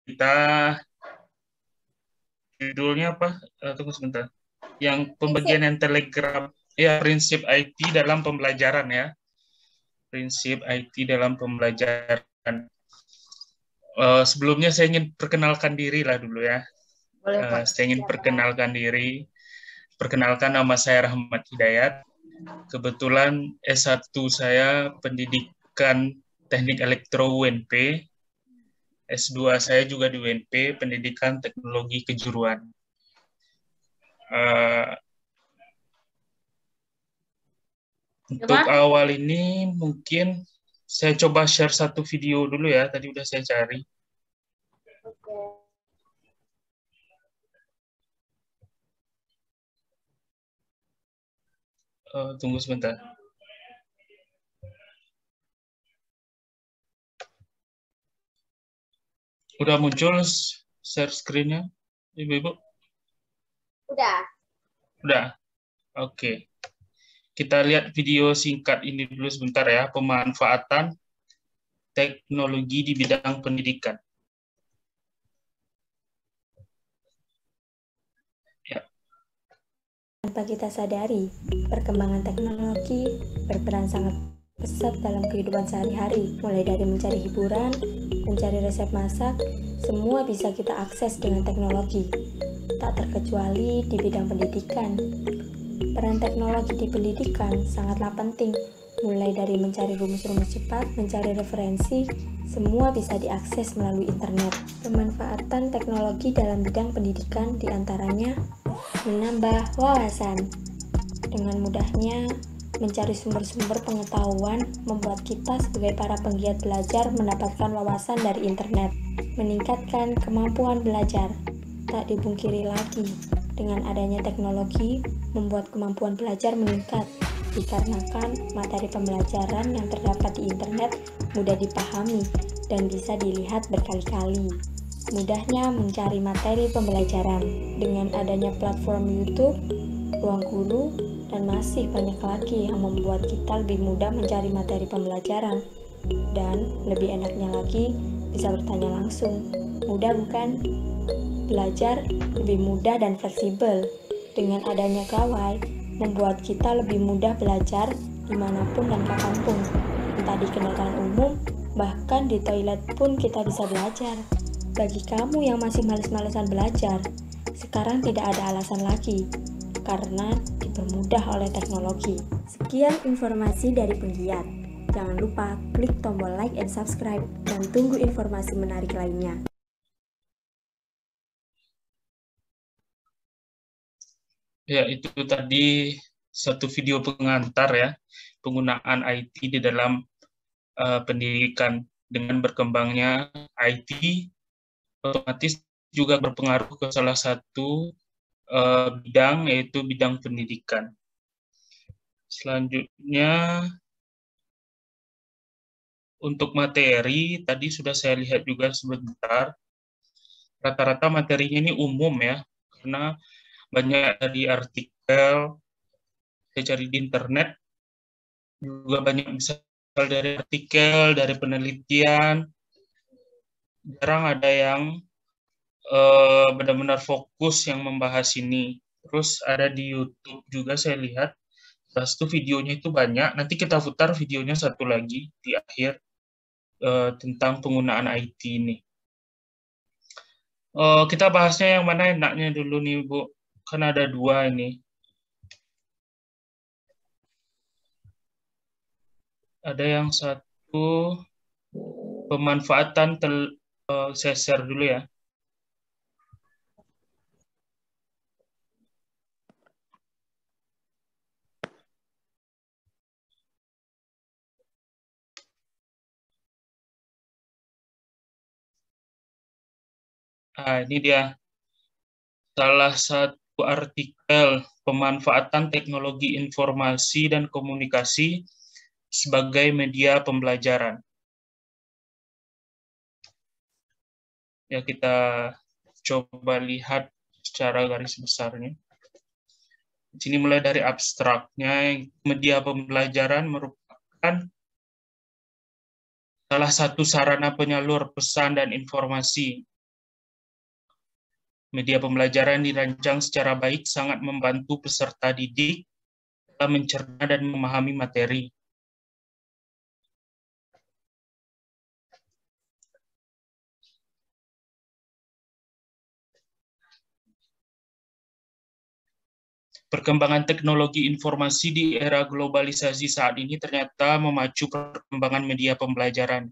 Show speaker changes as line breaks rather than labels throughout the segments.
kita judulnya apa? Tunggu sebentar. Yang pembagian yang telegram, ya, prinsip IT dalam pembelajaran ya. Prinsip IT dalam pembelajaran. Sebelumnya saya ingin perkenalkan diri lah dulu ya.
Boleh, Pak.
Saya ingin perkenalkan diri. Perkenalkan, nama saya Rahmat Hidayat. Kebetulan S1 saya pendidikan teknik elektro UNP. S2 saya juga di UNP, pendidikan teknologi kejuruan. Untuk awal ini mungkin saya coba share satu video dulu ya, tadi udah saya cari. Tunggu sebentar. Udah muncul share screen-nya, Ibu-ibu?
Udah.
Udah, oke. Kita lihat video singkat ini dulu sebentar ya, pemanfaatan teknologi di bidang pendidikan. Ya.
Tanpa kita sadari, perkembangan teknologi berperan sangat pesat dalam kehidupan sehari-hari, mulai dari mencari hiburan, mencari resep masak, semua bisa kita akses dengan teknologi, tak terkecuali di bidang pendidikan. Peran teknologi di pendidikan sangatlah penting, mulai dari mencari rumus-rumus cepat, mencari referensi, semua bisa diakses melalui internet. Pemanfaatan teknologi dalam bidang pendidikan diantaranya menambah wawasan. Dengan mudahnya, mencari sumber-sumber pengetahuan membuat kita sebagai para penggiat belajar mendapatkan wawasan dari internet. Meningkatkan kemampuan belajar. Tak dipungkiri lagi, dengan adanya teknologi, membuat kemampuan belajar meningkat, dikarenakan materi pembelajaran yang terdapat di internet mudah dipahami dan bisa dilihat berkali-kali. Mudahnya mencari materi pembelajaran dengan adanya platform YouTube, Ruang Guru, dan masih banyak lagi yang membuat kita lebih mudah mencari materi pembelajaran. Dan lebih enaknya lagi, bisa bertanya langsung. Mudah bukan? Belajar lebih mudah dan fleksibel. Dengan adanya gawai, membuat kita lebih mudah belajar dimanapun dan kapanpun. Entah di kendaraan umum, bahkan di toilet pun kita bisa belajar. Bagi kamu yang masih males-malesan belajar, sekarang tidak ada alasan lagi, karena dipermudah oleh teknologi. Sekian informasi dari penggiat. Jangan lupa klik tombol like and subscribe, dan tunggu informasi menarik lainnya.
Ya, itu tadi satu video pengantar ya, penggunaan IT di dalam pendidikan. Dengan berkembangnya IT, otomatis juga berpengaruh ke salah satu bidang, yaitu bidang pendidikan. Selanjutnya, untuk materi, tadi sudah saya lihat juga sebentar, rata-rata materinya ini umum ya, karena banyak dari artikel, saya cari di internet, juga banyak bisa dari artikel, dari penelitian, jarang ada yang benar-benar fokus yang membahas ini. Terus ada di YouTube juga saya lihat, terus itu videonya itu banyak, nanti kita putar videonya satu lagi di akhir tentang penggunaan IT ini. Kita bahasnya yang mana enaknya dulu nih, Bu? Kan ada dua ini. Ada yang satu pemanfaatan saya share dulu ya. Nah, ini dia salah satu artikel pemanfaatan teknologi informasi dan komunikasi sebagai media pembelajaran. Ya, kita coba lihat secara garis besarnya. Di sini mulai dari abstraknya, media pembelajaran merupakan salah satu sarana penyalur pesan dan informasi Media pembelajaran dirancang secara baik sangat membantu peserta didik dalam mencerna dan memahami materi. Perkembangan teknologi informasi di era globalisasi saat ini ternyata memacu perkembangan media pembelajaran.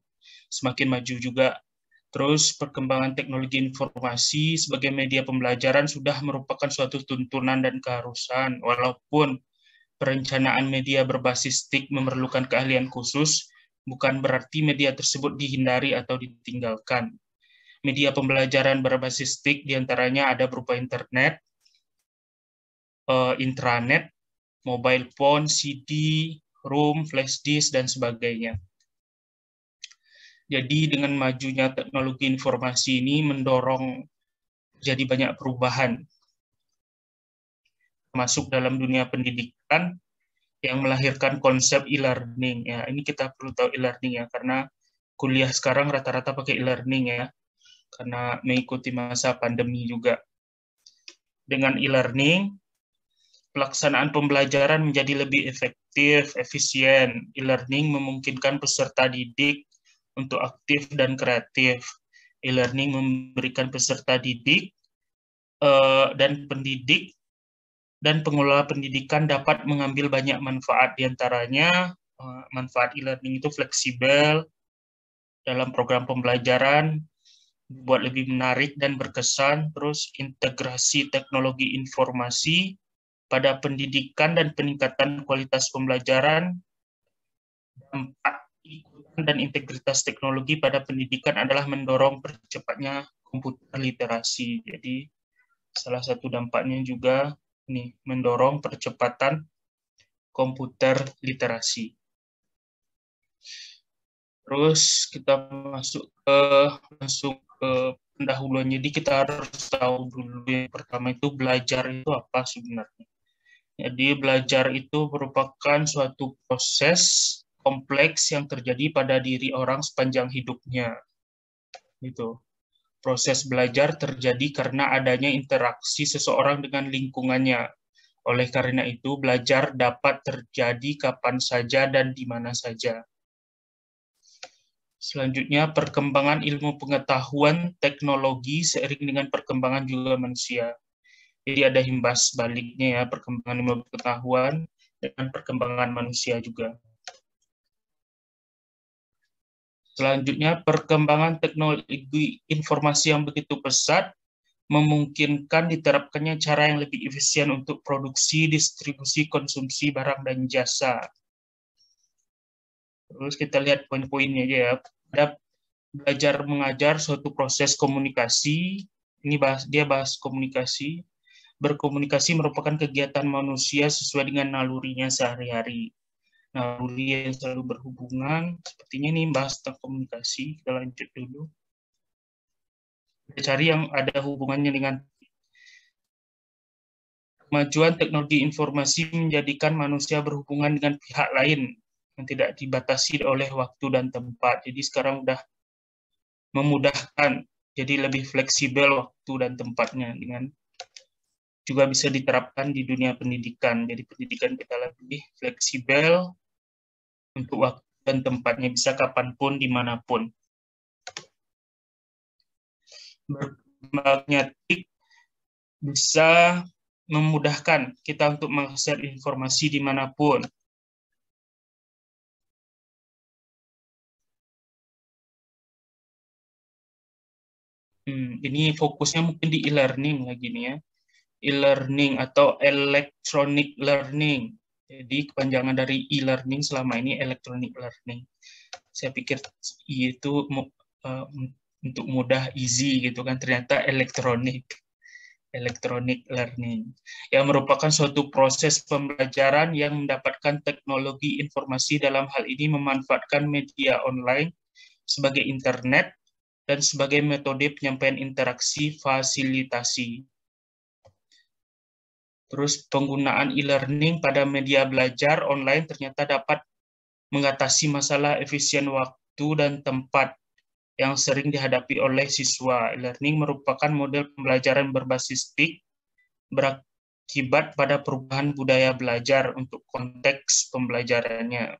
Semakin maju juga. Terus perkembangan teknologi informasi sebagai media pembelajaran sudah merupakan suatu tuntunan dan keharusan, walaupun perencanaan media berbasis TIK memerlukan keahlian khusus, bukan berarti media tersebut dihindari atau ditinggalkan. Media pembelajaran berbasis TIK diantaranya ada berupa internet, intranet, mobile phone, CD, ROM, flash disk, dan sebagainya. Jadi dengan majunya teknologi informasi ini mendorong jadi banyak perubahan, masuk dalam dunia pendidikan yang melahirkan konsep e-learning. Ya, ini kita perlu tahu e-learning ya, karena kuliah sekarang rata-rata pakai e-learning ya, karena mengikuti masa pandemi juga. Dengan e-learning, pelaksanaan pembelajaran menjadi lebih efektif, efisien. E-learning memungkinkan peserta didik untuk aktif dan kreatif. E-learning memberikan peserta didik dan pendidik dan pengelola pendidikan dapat mengambil banyak manfaat. Di antaranya, manfaat e-learning itu fleksibel dalam program pembelajaran, buat lebih menarik dan berkesan, terus integrasi teknologi informasi pada pendidikan dan peningkatan kualitas pembelajaran. Dampak ikutan dan integritas teknologi pada pendidikan adalah mendorong percepatnya komputer literasi. Jadi salah satu dampaknya juga nih, mendorong percepatan komputer literasi. Terus kita masuk ke pendahuluan. Jadi kita harus tahu dulu yang pertama itu belajar itu apa sebenarnya. Jadi belajar itu merupakan suatu proses kompleks yang terjadi pada diri orang sepanjang hidupnya. Gitu. Proses belajar terjadi karena adanya interaksi seseorang dengan lingkungannya. Oleh karena itu, belajar dapat terjadi kapan saja dan di mana saja. Selanjutnya, perkembangan ilmu pengetahuan teknologi seiring dengan perkembangan juga manusia. Jadi ada imbas baliknya ya, perkembangan ilmu pengetahuan dengan perkembangan manusia juga. Selanjutnya, perkembangan teknologi informasi yang begitu pesat memungkinkan diterapkannya cara yang lebih efisien untuk produksi, distribusi, konsumsi barang dan jasa. Terus kita lihat poin-poinnya aja ya. Ada belajar mengajar suatu proses komunikasi. Ini dia bahas komunikasi. Berkomunikasi merupakan kegiatan manusia sesuai dengan nalurinya sehari-hari. Naluri yang selalu berhubungan. Sepertinya ini bahas tentang komunikasi. Kita lanjut dulu. Kita cari yang ada hubungannya dengan kemajuan teknologi informasi menjadikan manusia berhubungan dengan pihak lain yang tidak dibatasi oleh waktu dan tempat. Jadi sekarang udah memudahkan, jadi lebih fleksibel waktu dan tempatnya, dengan juga bisa diterapkan di dunia pendidikan. Jadi pendidikan kita lebih fleksibel untuk waktu dan tempatnya, bisa kapanpun, dimanapun. Berkembangnya TIK bisa memudahkan kita untuk mengakses informasi dimanapun. Ini fokusnya mungkin di e-learning lagi nih ya. E-learning atau electronic learning. Jadi kepanjangan dari e-learning selama ini electronic learning. Saya pikir itu untuk mudah, easy gitu kan, ternyata electronic learning, yang merupakan suatu proses pembelajaran yang mendapatkan teknologi informasi. Dalam hal ini memanfaatkan media online sebagai internet dan sebagai metode penyampaian interaksi fasilitasi. Terus penggunaan e-learning pada media belajar online ternyata dapat mengatasi masalah efisien waktu dan tempat. yang sering dihadapi oleh siswa. E-learning merupakan model pembelajaran berbasis TIK berakibat pada perubahan budaya belajar untuk konteks pembelajarannya.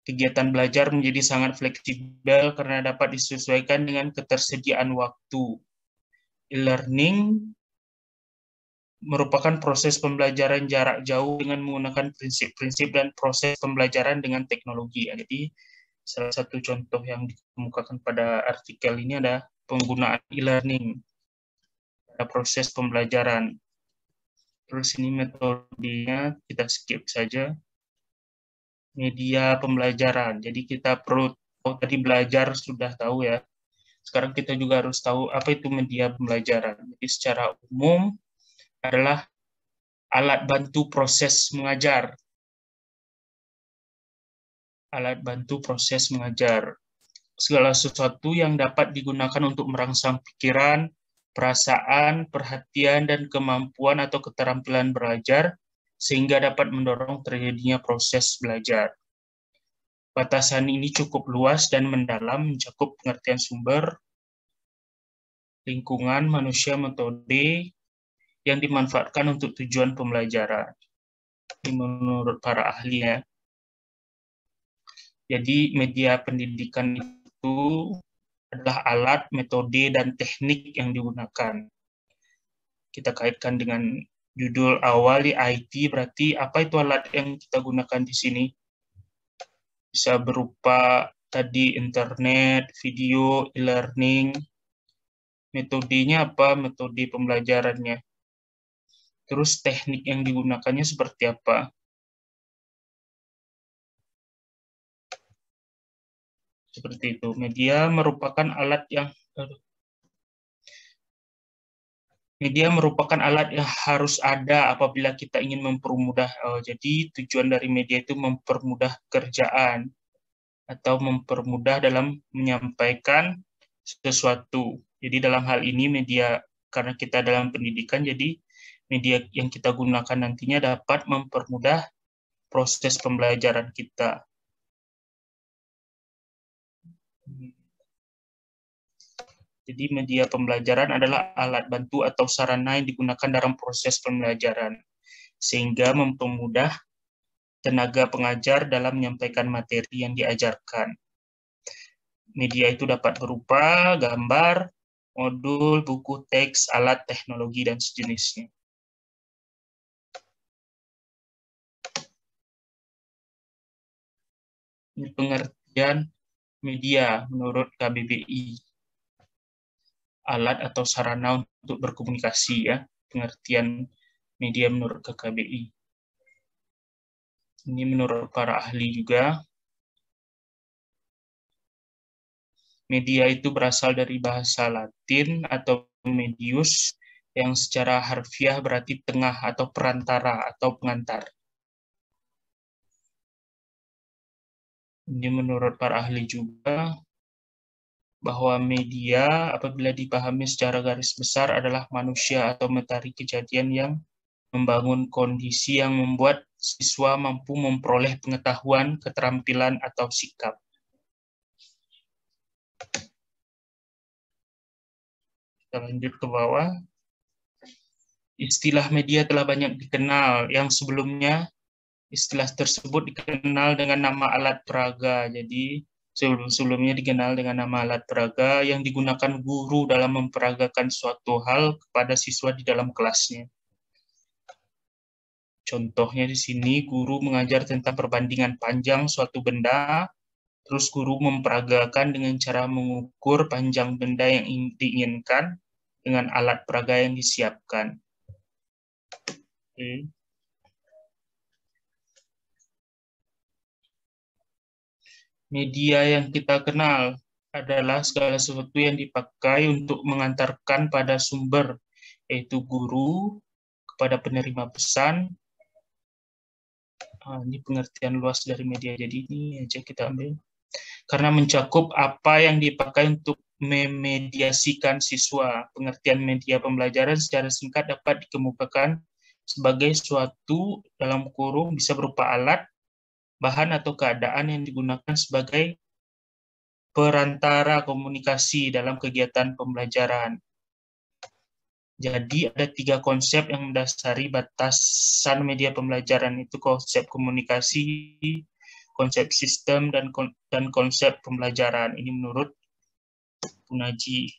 Kegiatan belajar menjadi sangat fleksibel karena dapat disesuaikan dengan ketersediaan waktu. E-learning merupakan proses pembelajaran jarak jauh dengan menggunakan prinsip-prinsip dan proses pembelajaran dengan teknologi. Jadi, salah satu contoh yang dikemukakan pada artikel ini adalah penggunaan e-learning pada proses pembelajaran. Terus ini metodenya, kita skip saja. Media pembelajaran. Jadi kita perlu tahu, tadi belajar sudah tahu ya. Sekarang kita juga harus tahu apa itu media pembelajaran. Jadi secara umum adalah alat bantu proses mengajar. Alat bantu proses mengajar. Segala sesuatu yang dapat digunakan untuk merangsang pikiran, perasaan, perhatian, dan kemampuan atau keterampilan belajar, sehingga dapat mendorong terjadinya proses belajar. Batasan ini cukup luas dan mendalam, mencakup pengertian sumber, lingkungan, manusia, metode yang dimanfaatkan untuk tujuan pembelajaran. Ini menurut para ahli ya. Jadi media pendidikan itu adalah alat, metode, dan teknik yang digunakan. Kita kaitkan dengan judul awal di IT, berarti apa itu alat yang kita gunakan di sini? Bisa berupa tadi internet, video, e-learning. Metodenya apa? Metode pembelajarannya. Terus teknik yang digunakannya seperti apa? Seperti itu. Media merupakan alat yang harus ada apabila kita ingin mempermudah. Jadi tujuan dari media itu mempermudah kerjaan atau mempermudah dalam menyampaikan sesuatu. Jadi dalam hal ini media, karena kita dalam pendidikan, jadi media yang kita gunakan nantinya dapat mempermudah proses pembelajaran kita. Jadi media pembelajaran adalah alat bantu atau sarana yang digunakan dalam proses pembelajaran, sehingga mempermudah tenaga pengajar dalam menyampaikan materi yang diajarkan. Media itu dapat berupa gambar, modul, buku teks, alat, teknologi, dan sejenisnya. Ini pengertian media menurut KBBI. Alat atau sarana untuk berkomunikasi ya, pengertian media menurut KBBI. Ini menurut para ahli juga. Media itu berasal dari bahasa Latin atau medius yang secara harfiah berarti tengah atau perantara atau pengantar. Ini menurut para ahli juga bahwa media apabila dipahami secara garis besar adalah manusia atau materi kejadian yang membangun kondisi yang membuat siswa mampu memperoleh pengetahuan, keterampilan, atau sikap. Kita lanjut ke bawah. Istilah media telah banyak dikenal, yang sebelumnya istilah tersebut dikenal dengan nama alat peraga. Jadi sebelumnya dikenal dengan nama alat peraga yang digunakan guru dalam memperagakan suatu hal kepada siswa di dalam kelasnya. Contohnya di sini guru mengajar tentang perbandingan panjang suatu benda, terus guru memperagakan dengan cara mengukur panjang benda yang diinginkan dengan alat peraga yang disiapkan. Oke. Media yang kita kenal adalah segala sesuatu yang dipakai untuk mengantarkan pada sumber, yaitu guru kepada penerima pesan. Ini pengertian luas dari media, jadi ini aja kita ambil. Karena mencakup apa yang dipakai untuk memediasikan siswa. Pengertian media pembelajaran secara singkat dapat dikemukakan sebagai suatu dalam kurung bisa berupa alat, bahan atau keadaan yang digunakan sebagai perantara komunikasi dalam kegiatan pembelajaran. Jadi ada 3 konsep yang mendasari batasan media pembelajaran, itu konsep komunikasi, konsep sistem, dan konsep pembelajaran. Ini menurut Punaji.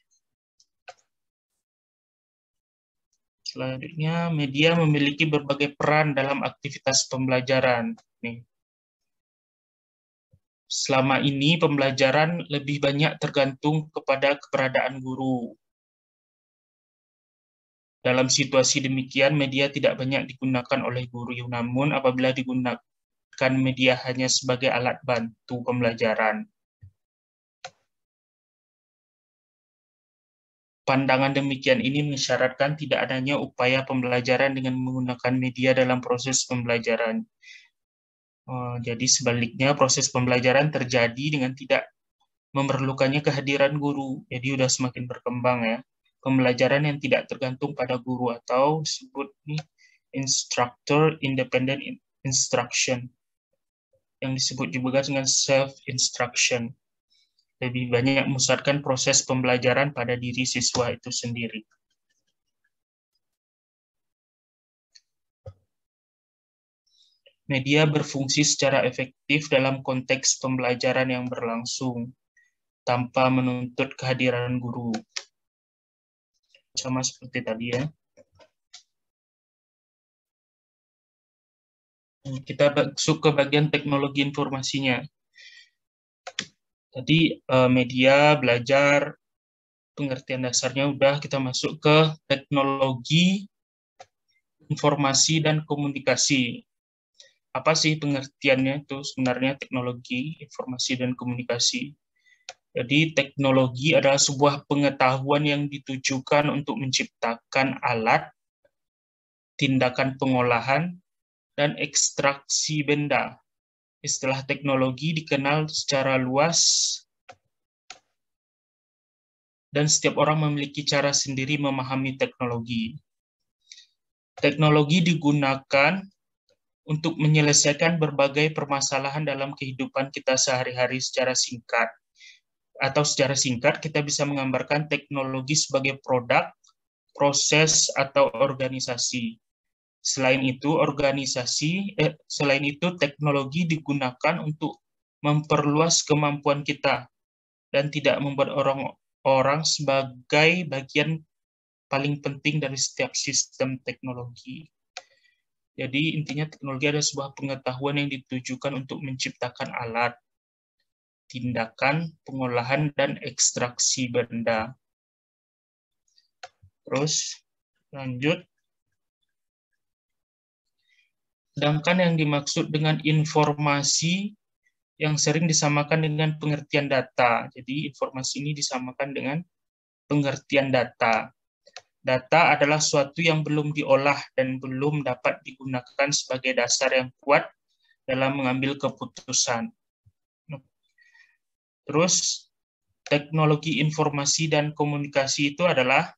Selanjutnya, media memiliki berbagai peran dalam aktivitas pembelajaran. Nih. Selama ini pembelajaran lebih banyak tergantung kepada keberadaan guru. Dalam situasi demikian, media tidak banyak digunakan oleh guru, namun apabila digunakan media hanya sebagai alat bantu pembelajaran. Pandangan demikian ini mensyaratkan tidak adanya upaya pembelajaran dengan menggunakan media dalam proses pembelajaran. Jadi sebaliknya, proses pembelajaran terjadi dengan tidak memerlukannya kehadiran guru. Jadi sudah semakin berkembang ya. Pembelajaran yang tidak tergantung pada guru atau disebut instructor independent instruction, yang disebut juga dengan self-instruction. Lebih banyak memusatkan proses pembelajaran pada diri siswa itu sendiri. Media berfungsi secara efektif dalam konteks pembelajaran yang berlangsung, tanpa menuntut kehadiran guru. Sama seperti tadi ya. Kita masuk ke bagian teknologi informasinya. Tadi media, belajar, pengertian dasarnya udah, kita masuk ke teknologi informasi dan komunikasi. Apa sih pengertiannya itu sebenarnya teknologi informasi dan komunikasi? Jadi teknologi adalah sebuah pengetahuan yang ditujukan untuk menciptakan alat, tindakan pengolahan, dan ekstraksi benda. Istilah teknologi dikenal secara luas dan setiap orang memiliki cara sendiri memahami teknologi. Teknologi digunakan untuk menyelesaikan berbagai permasalahan dalam kehidupan kita sehari-hari secara singkat. Atau secara singkat, kita bisa menggambarkan teknologi sebagai produk, proses, atau organisasi. Selain itu, teknologi digunakan untuk memperluas kemampuan kita dan tidak membuat orang sebagai bagian paling penting dari setiap sistem teknologi. Jadi intinya teknologi adalah sebuah pengetahuan yang ditujukan untuk menciptakan alat, tindakan, pengolahan, dan ekstraksi benda. Terus, lanjut. Sedangkan yang dimaksud dengan informasi yang sering disamakan dengan pengertian data. Jadi, informasi ini disamakan dengan pengertian data. Data adalah suatu yang belum diolah dan belum dapat digunakan sebagai dasar yang kuat dalam mengambil keputusan. Terus, teknologi informasi dan komunikasi itu adalah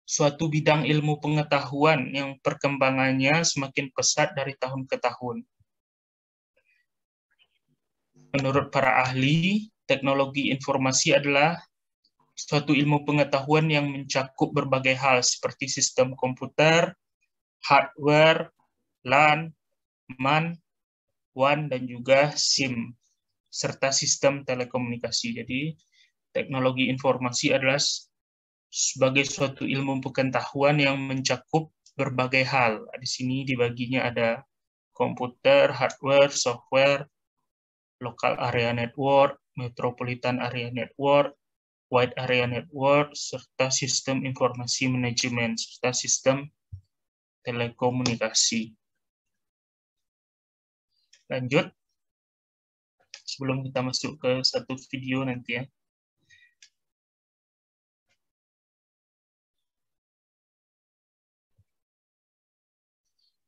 suatu bidang ilmu pengetahuan yang perkembangannya semakin pesat dari tahun ke tahun. Menurut para ahli, teknologi informasi adalah suatu ilmu pengetahuan yang mencakup berbagai hal seperti sistem komputer, hardware, LAN, MAN, WAN, dan juga SIM, serta sistem telekomunikasi. Jadi, teknologi informasi adalah sebagai suatu ilmu pengetahuan yang mencakup berbagai hal. Di sini dibaginya ada komputer, hardware, software, local area network, metropolitan area network, wide area network, serta sistem informasi manajemen, serta sistem telekomunikasi. Lanjut. Sebelum kita masuk ke satu video nanti ya.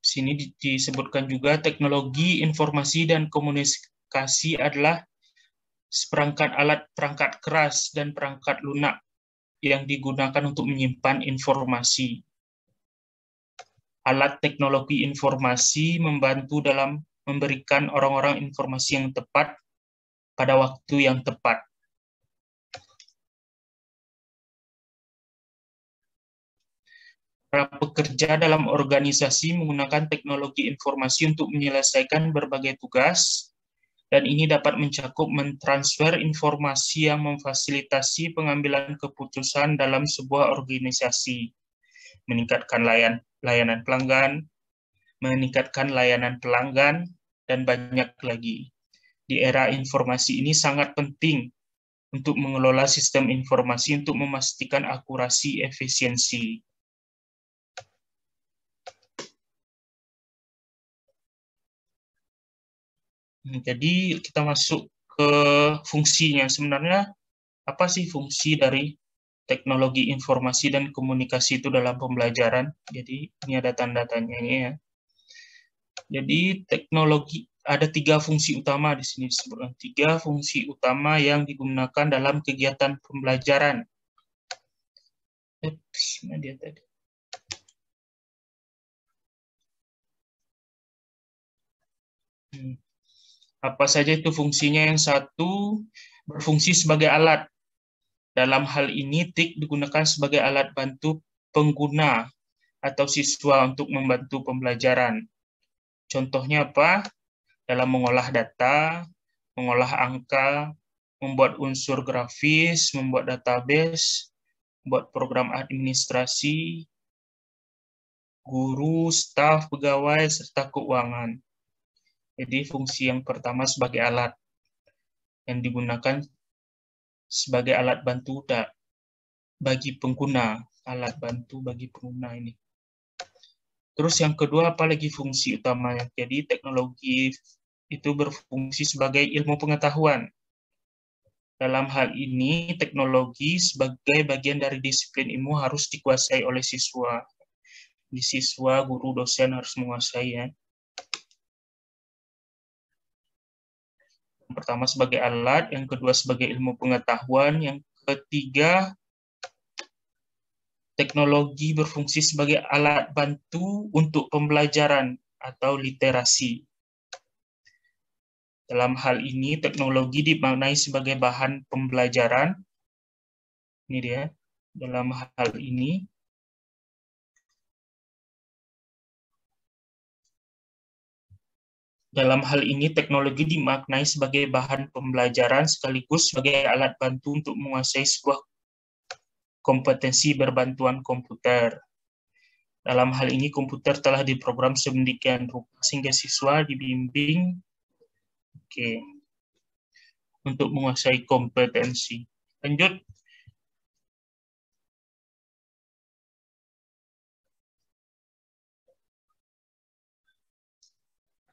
Di sini disebutkan juga teknologi informasi dan komunikasi adalah seperangkat alat perangkat keras dan perangkat lunak yang digunakan untuk menyimpan informasi. Alat teknologi informasi membantu dalam memberikan orang-orang informasi yang tepat pada waktu yang tepat. para pekerja dalam organisasi menggunakan teknologi informasi untuk menyelesaikan berbagai tugas, dan ini dapat mencakup mentransfer informasi yang memfasilitasi pengambilan keputusan dalam sebuah organisasi, meningkatkan layanan pelanggan, dan banyak lagi. Di era informasi ini sangat penting untuk mengelola sistem informasi untuk memastikan akurasi efisiensi. Jadi kita masuk ke fungsinya. Sebenarnya apa sih fungsi dari teknologi informasi dan komunikasi itu dalam pembelajaran? Jadi ini ada tanda-tanyanya ya. Jadi teknologi ada 3 fungsi utama di sini disebutkan. 3 fungsi utama yang digunakan dalam kegiatan pembelajaran. Mana dia tadi? Apa saja itu fungsinya? Yang satu, berfungsi sebagai alat. Dalam hal ini, TIK digunakan sebagai alat bantu pengguna atau siswa untuk membantu pembelajaran. Contohnya apa? Dalam mengolah data, mengolah angka, membuat unsur grafis, membuat database, membuat program administrasi, guru, staf, pegawai, serta keuangan. Jadi fungsi yang pertama sebagai alat yang digunakan sebagai alat bantu bagi pengguna, alat bantu bagi pengguna ini. Terus yang kedua, apalagi fungsi utamanya? Jadi teknologi itu berfungsi sebagai ilmu pengetahuan. Dalam hal ini, teknologi sebagai bagian dari disiplin ilmu harus dikuasai oleh siswa. Di siswa, guru, dosen harus menguasai ya. Yang pertama sebagai alat, yang kedua sebagai ilmu pengetahuan, yang ketiga teknologi berfungsi sebagai alat bantu untuk pembelajaran atau literasi. Dalam hal ini, teknologi dimaknai sebagai bahan pembelajaran. Ini dia. Dalam hal ini, teknologi dimaknai sebagai bahan pembelajaran sekaligus sebagai alat bantu untuk menguasai sebuah kompetensi berbantuan komputer. Dalam hal ini, komputer telah diprogram sedemikian rupa sehingga siswa dibimbing untuk menguasai kompetensi. Lanjut.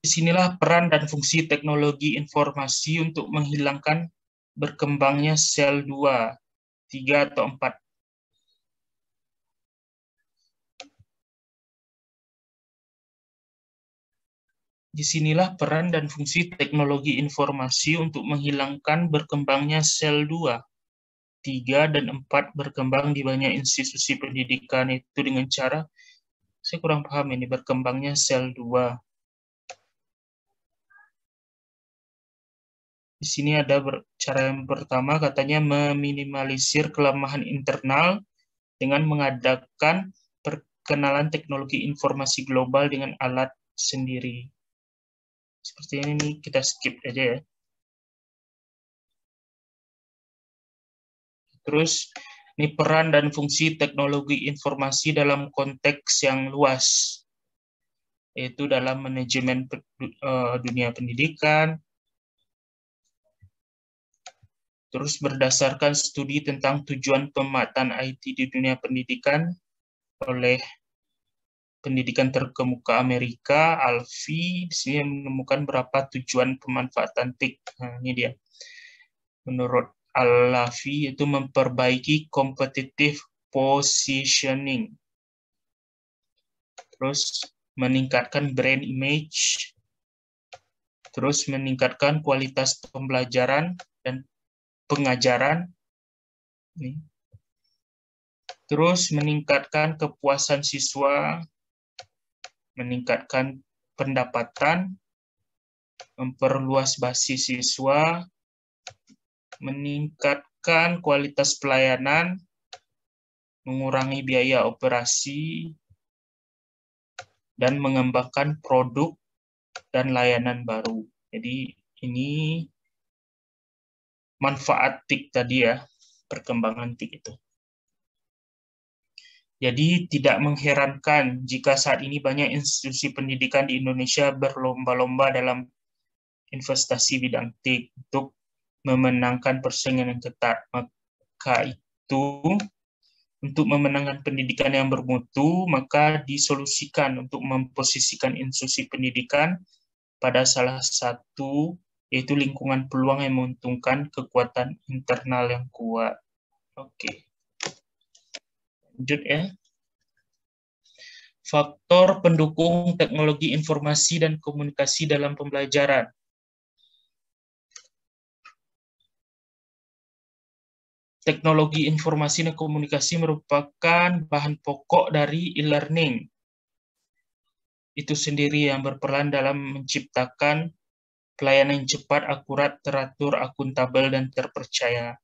Disinilah peran dan fungsi teknologi informasi untuk menghilangkan berkembangnya sel 2, 3, atau 4. Disinilah peran dan fungsi teknologi informasi untuk menghilangkan berkembangnya sel 2, 3, dan 4 berkembang di banyak institusi pendidikan itu dengan cara, saya kurang paham ini, berkembangnya sel 2. Di sini ada cara yang pertama, katanya meminimalisir kelemahan internal dengan mengadakan perkenalan teknologi informasi global dengan alat sendiri. Seperti ini kita skip aja ya. Terus, ini peran dan fungsi teknologi informasi dalam konteks yang luas, yaitu dalam manajemen dunia pendidikan. Terus berdasarkan studi tentang tujuan pemanfaatan IT di dunia pendidikan oleh pendidikan terkemuka Amerika, Alfie, di sini menemukan berapa tujuan pemanfaatan TIK. Nah, ini dia. Menurut Al-Alfie itu memperbaiki competitive positioning. Terus meningkatkan brand image. Terus meningkatkan kualitas pembelajaran dan pengajaran. Terus meningkatkan kepuasan siswa, meningkatkan pendapatan, memperluas basis siswa, meningkatkan kualitas pelayanan, mengurangi biaya operasi, dan mengembangkan produk dan layanan baru. Jadi ini manfaat TIK tadi ya, perkembangan TIK itu. Jadi tidak mengherankan jika saat ini banyak institusi pendidikan di Indonesia berlomba-lomba dalam investasi bidang TIK untuk memenangkan persaingan yang ketat. Maka itu, untuk memenangkan pendidikan yang bermutu, maka disolusikan untuk memposisikan institusi pendidikan pada salah satu, yaitu lingkungan peluang yang menguntungkan kekuatan internal yang kuat. Oke. Lanjut ya. Faktor pendukung teknologi informasi dan komunikasi dalam pembelajaran. Teknologi informasi dan komunikasi merupakan bahan pokok dari e-learning. Itu sendiri yang berperan dalam menciptakan pelayanan yang cepat, akurat, teratur, akuntabel, dan terpercaya.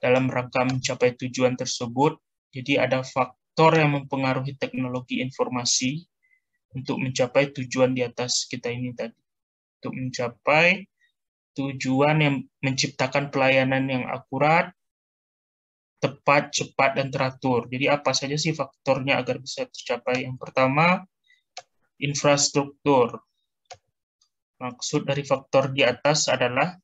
Dalam rangka mencapai tujuan tersebut, jadi ada faktor yang mempengaruhi teknologi informasi untuk mencapai tujuan di atas kita ini tadi. Untuk mencapai tujuan yang menciptakan pelayanan yang akurat, tepat, cepat, dan teratur. Jadi apa saja sih faktornya agar bisa tercapai? Yang pertama, infrastruktur. Maksud dari faktor di atas adalah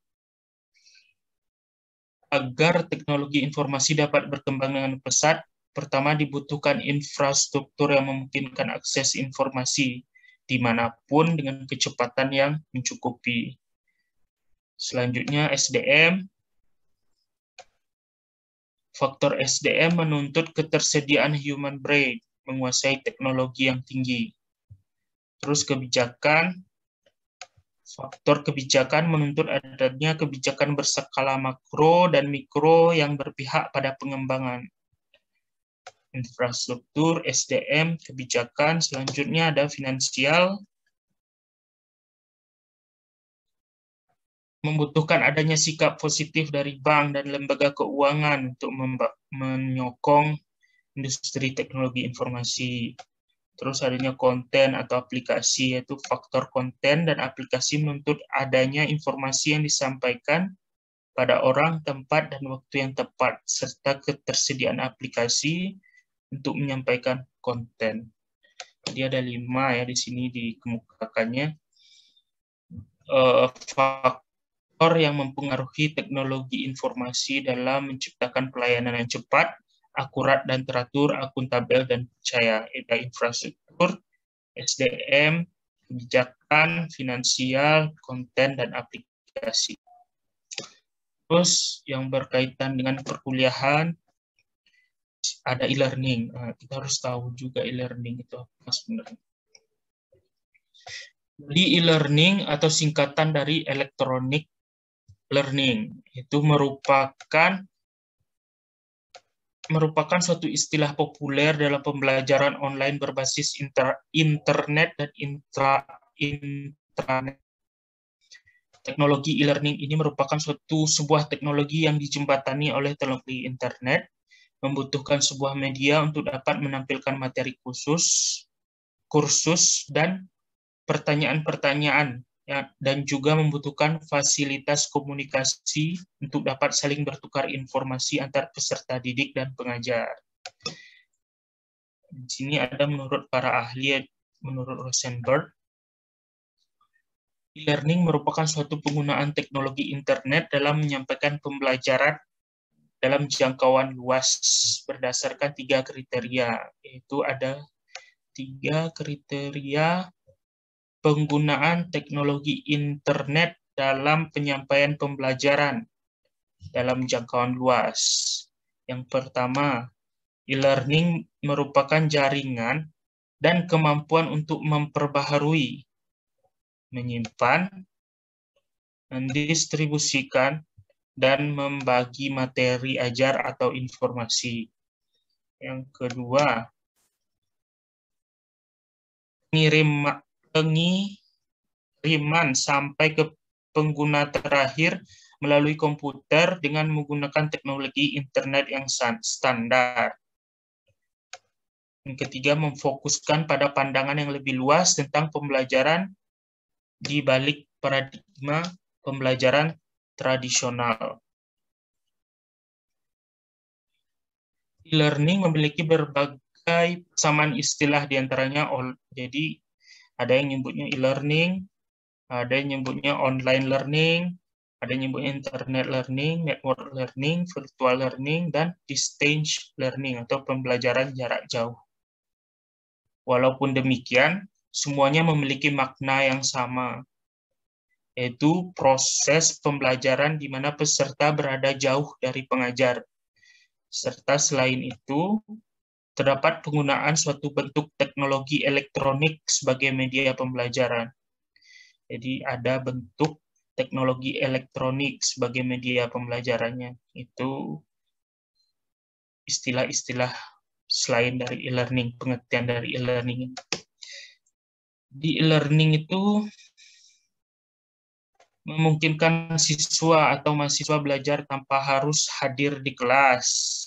agar teknologi informasi dapat berkembang dengan pesat, pertama dibutuhkan infrastruktur yang memungkinkan akses informasi dimanapun dengan kecepatan yang mencukupi. Selanjutnya SDM. Faktor SDM menuntut ketersediaan human brain, menguasai teknologi yang tinggi. Terus kebijakan. Faktor kebijakan menuntut adanya kebijakan berskala makro dan mikro yang berpihak pada pengembangan. Infrastruktur, SDM, kebijakan. Selanjutnya ada finansial. Membutuhkan adanya sikap positif dari bank dan lembaga keuangan untuk menyokong industri teknologi informasi. Terus adanya konten atau aplikasi, yaitu faktor konten dan aplikasi menuntut adanya informasi yang disampaikan pada orang, tempat, dan waktu yang tepat, serta ketersediaan aplikasi untuk menyampaikan konten. Jadi ada 5 ya di sini dikemukakannya. Faktor yang mempengaruhi teknologi informasi dalam menciptakan pelayanan yang cepat, akurat dan teratur, akuntabel dan percaya. Ada infrastruktur, SDM, kebijakan, finansial, konten, dan aplikasi. Terus yang berkaitan dengan perkuliahan, ada e-learning. Kita harus tahu juga e-learning itu apa sebenarnya. Jadi e-learning atau singkatan dari electronic learning itu merupakan suatu istilah populer dalam pembelajaran online berbasis internet dan intranet. Teknologi e-learning ini merupakan sebuah teknologi yang dijembatani oleh teknologi internet, membutuhkan sebuah media untuk dapat menampilkan materi kursus, dan pertanyaan-pertanyaan, ya, dan juga membutuhkan fasilitas komunikasi untuk dapat saling bertukar informasi antar peserta didik dan pengajar. Di sini ada menurut para ahli, menurut Rosenberg, e-learning merupakan suatu penggunaan teknologi internet dalam menyampaikan pembelajaran dalam jangkauan luas berdasarkan 3 kriteria, yaitu ada 3 kriteria penggunaan teknologi internet dalam penyampaian pembelajaran dalam jangkauan luas. Yang pertama, e-learning merupakan jaringan dan kemampuan untuk memperbaharui, menyimpan, mendistribusikan, dan membagi materi ajar atau informasi. Yang kedua, pengiriman sampai ke pengguna terakhir melalui komputer dengan menggunakan teknologi internet yang standar. Yang ketiga, memfokuskan pada pandangan yang lebih luas tentang pembelajaran di balik paradigma pembelajaran tradisional. E-learning memiliki berbagai persamaan istilah diantaranya, jadi ada yang nyebutnya e-learning, ada yang nyebutnya online learning, ada yang nyebutnya internet learning, network learning, virtual learning, dan distance learning atau pembelajaran jarak jauh. Walaupun demikian, semuanya memiliki makna yang sama, yaitu proses pembelajaran di mana peserta berada jauh dari pengajar. Serta selain itu, terdapat penggunaan suatu bentuk teknologi elektronik sebagai media pembelajaran. Jadi ada bentuk teknologi elektronik sebagai media pembelajarannya. Itu istilah-istilah selain dari e-learning, pengertian dari e-learning. Di e-learning itu memungkinkan siswa atau mahasiswa belajar tanpa harus hadir di kelas.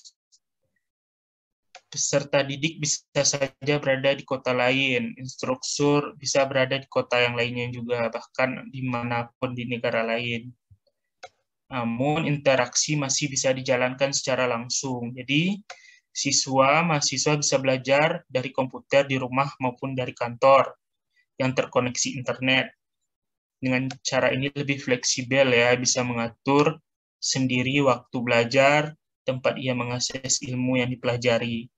Peserta didik bisa saja berada di kota lain, instruktur bisa berada di kota yang lainnya juga, bahkan dimanapun di negara lain. Namun interaksi masih bisa dijalankan secara langsung. Jadi mahasiswa bisa belajar dari komputer di rumah maupun dari kantor yang terkoneksi internet. Dengan cara ini lebih fleksibel ya, bisa mengatur sendiri waktu belajar, tempat ia mengakses ilmu yang dipelajari.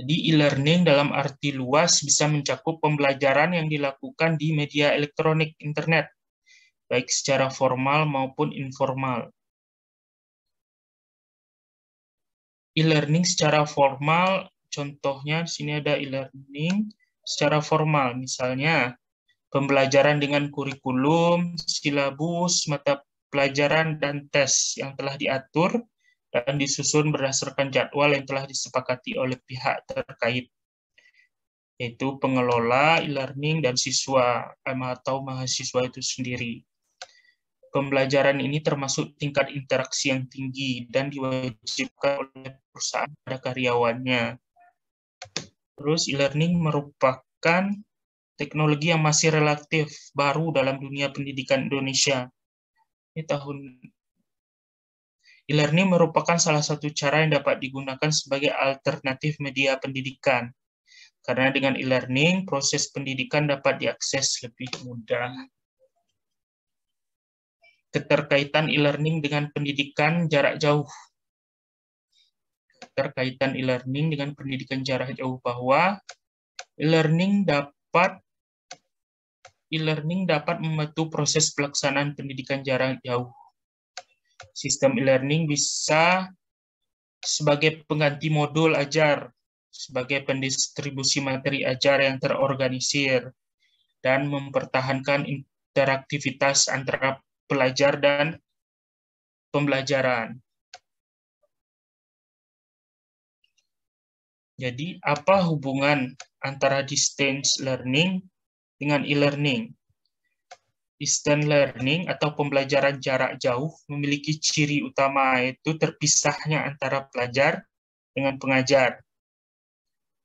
Jadi e-learning dalam arti luas bisa mencakup pembelajaran yang dilakukan di media elektronik internet, baik secara formal maupun informal. E-learning secara formal, contohnya di sini ada e-learning secara formal, misalnya pembelajaran dengan kurikulum, silabus, mata pelajaran, dan tes yang telah diatur dan disusun berdasarkan jadwal yang telah disepakati oleh pihak terkait, yaitu pengelola e-learning dan siswa atau mahasiswa itu sendiri. Pembelajaran ini termasuk tingkat interaksi yang tinggi dan diwajibkan oleh perusahaan pada karyawannya. Terus e-learning merupakan teknologi yang masih relatif baru dalam dunia pendidikan Indonesia. E-learning merupakan salah satu cara yang dapat digunakan sebagai alternatif media pendidikan. Karena dengan e-learning, proses pendidikan dapat diakses lebih mudah. Keterkaitan e-learning dengan pendidikan jarak jauh. Keterkaitan e-learning dengan pendidikan jarak jauh bahwa e-learning dapat membantu proses pelaksanaan pendidikan jarak jauh. Sistem e-learning bisa sebagai pengganti modul ajar, sebagai pendistribusi materi ajar yang terorganisir, dan mempertahankan interaktivitas antara pelajar dan pembelajaran. Jadi, apa hubungan antara distance learning dengan e-learning? Distance learning atau pembelajaran jarak jauh memiliki ciri utama, yaitu terpisahnya antara pelajar dengan pengajar.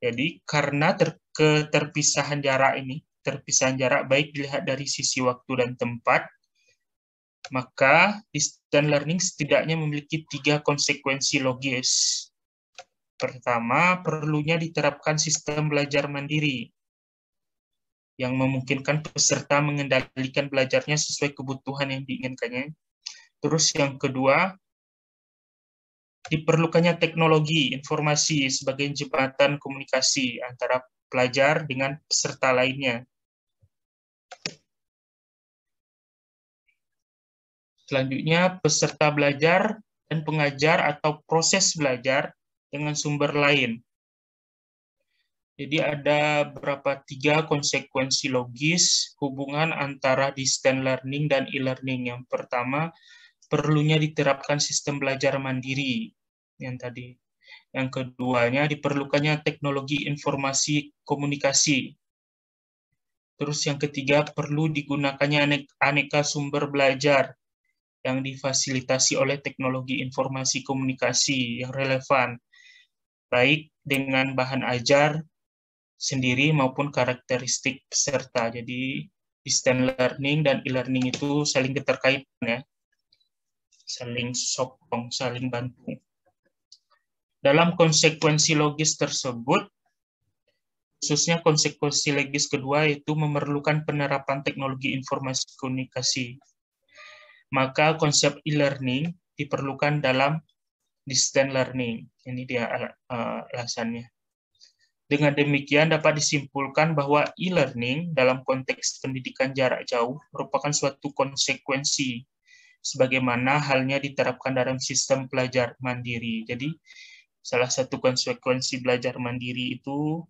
Jadi karena keterpisahan jarak ini, terpisahan jarak baik dilihat dari sisi waktu dan tempat, maka distance learning setidaknya memiliki 3 konsekuensi logis. Pertama, perlunya diterapkan sistem belajar mandiri yang memungkinkan peserta mengendalikan belajarnya sesuai kebutuhan yang diinginkannya. Terus yang kedua, diperlukannya teknologi informasi sebagai jembatan komunikasi antara pelajar dengan peserta lainnya. Selanjutnya, peserta belajar dan pengajar atau proses belajar dengan sumber lain. Jadi ada beberapa 3 konsekuensi logis hubungan antara distance learning dan e-learning. Yang pertama, perlunya diterapkan sistem belajar mandiri yang tadi. Yang keduanya, diperlukannya teknologi informasi komunikasi. Terus yang ketiga, perlu digunakannya aneka sumber belajar yang difasilitasi oleh teknologi informasi komunikasi yang relevan, baik dengan bahan ajar sendiri maupun karakteristik peserta. Jadi distance learning dan e-learning itu saling keterkaitan ya, saling sokong, saling bantu. Dalam konsekuensi logis tersebut, khususnya konsekuensi logis kedua yaitu memerlukan penerapan teknologi informasi komunikasi. Maka konsep e-learning diperlukan dalam distance learning. Ini dia alasannya. Dengan demikian dapat disimpulkan bahwa e-learning dalam konteks pendidikan jarak jauh merupakan suatu konsekuensi sebagaimana halnya diterapkan dalam sistem belajar mandiri. Jadi salah satu konsekuensi belajar mandiri itu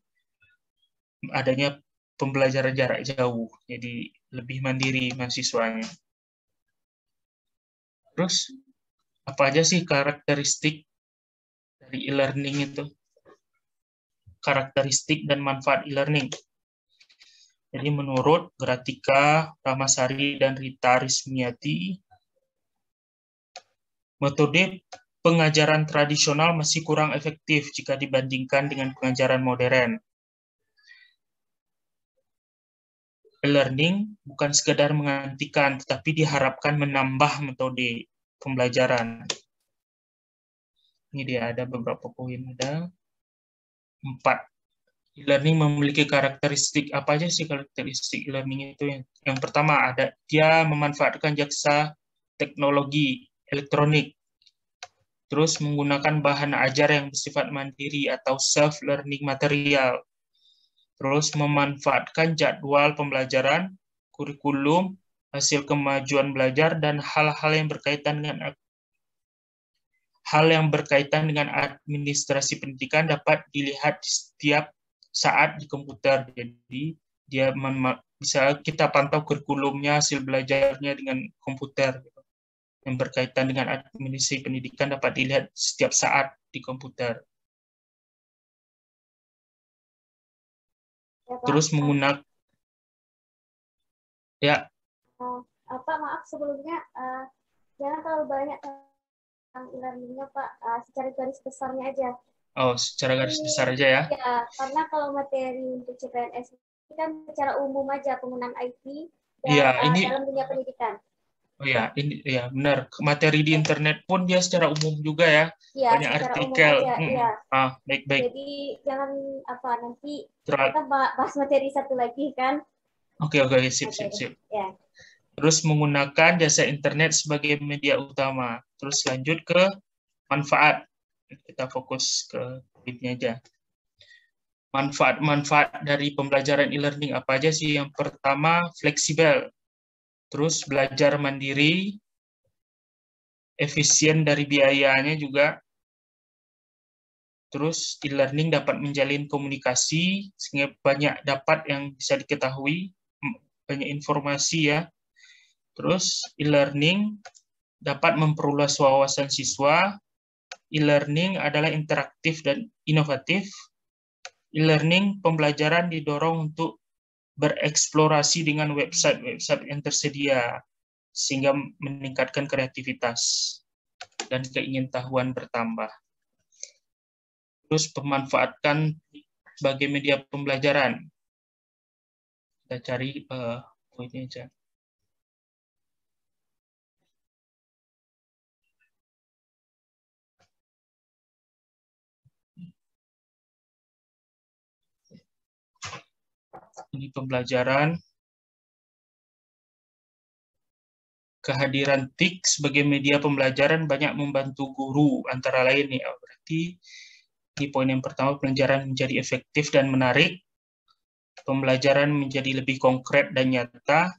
adanya pembelajaran jarak jauh. Jadi lebih mandiri mahasiswanya. Terus apa aja sih karakteristik dari e-learning itu? Karakteristik dan manfaat e-learning. Jadi menurut Gratika, Ramasari, dan Rita Rismiati, metode pengajaran tradisional masih kurang efektif jika dibandingkan dengan pengajaran modern. E-learning bukan sekedar menggantikan, tetapi diharapkan menambah metode pembelajaran. Ini dia ada beberapa poin, ada 4. E-learning memiliki karakteristik, apa aja sih karakteristik e-learning itu? Yang pertama, dia memanfaatkan jasa teknologi elektronik, terus menggunakan bahan ajar yang bersifat mandiri atau self-learning material, terus memanfaatkan jadwal pembelajaran, kurikulum, hasil kemajuan belajar, dan hal-hal yang berkaitan dengan administrasi pendidikan dapat dilihat di setiap saat di komputer. Jadi dia bisa kita pantau kurikulumnya, hasil belajarnya dengan komputer. Yang berkaitan dengan administrasi pendidikan dapat dilihat setiap saat di komputer.
Ya, Pak.
Terus menggunakan ya.
Maaf sebelumnya jangan terlalu banyak tentang e-learningnya Pak, secara garis besarnya aja.
Oh, secara garis besar aja ya.
Ya, karena kalau materi untuk CPNS ini kan secara umum aja penggunaan IT dan
ya, ini,
dalam dunia pendidikan.
Oh ya, ini ya benar. Materi di internet pun dia secara umum juga ya.
Ya,
Banyak
secara
artikel.
umum aja, ya.
Baik-baik.
Jadi jangan nanti kita bahas materi satu lagi kan.
Oke, sip.
Ya.
Terus menggunakan jasa internet sebagai media utama. Terus lanjut ke manfaat. Kita fokus ke poinnya aja. Manfaat dari pembelajaran e-learning apa aja sih? Yang pertama, fleksibel. Terus belajar mandiri, efisien dari biayanya juga. Terus e-learning dapat menjalin komunikasi sehingga banyak dapat yang bisa diketahui, banyak informasi ya. Terus e-learning dapat memperluas wawasan siswa. E-learning adalah interaktif dan inovatif. E-learning pembelajaran didorong untuk bereksplorasi dengan website-website yang tersedia sehingga meningkatkan kreativitas dan keingintahuan bertambah. Terus pemanfaatkan sebagai media pembelajaran. Kita cari poinnya aja. Ini pembelajaran. Kehadiran TIK sebagai media pembelajaran banyak membantu guru, antara lain ya. Berarti di poin yang pertama, pembelajaran menjadi efektif dan menarik. Pembelajaran menjadi lebih konkret dan nyata.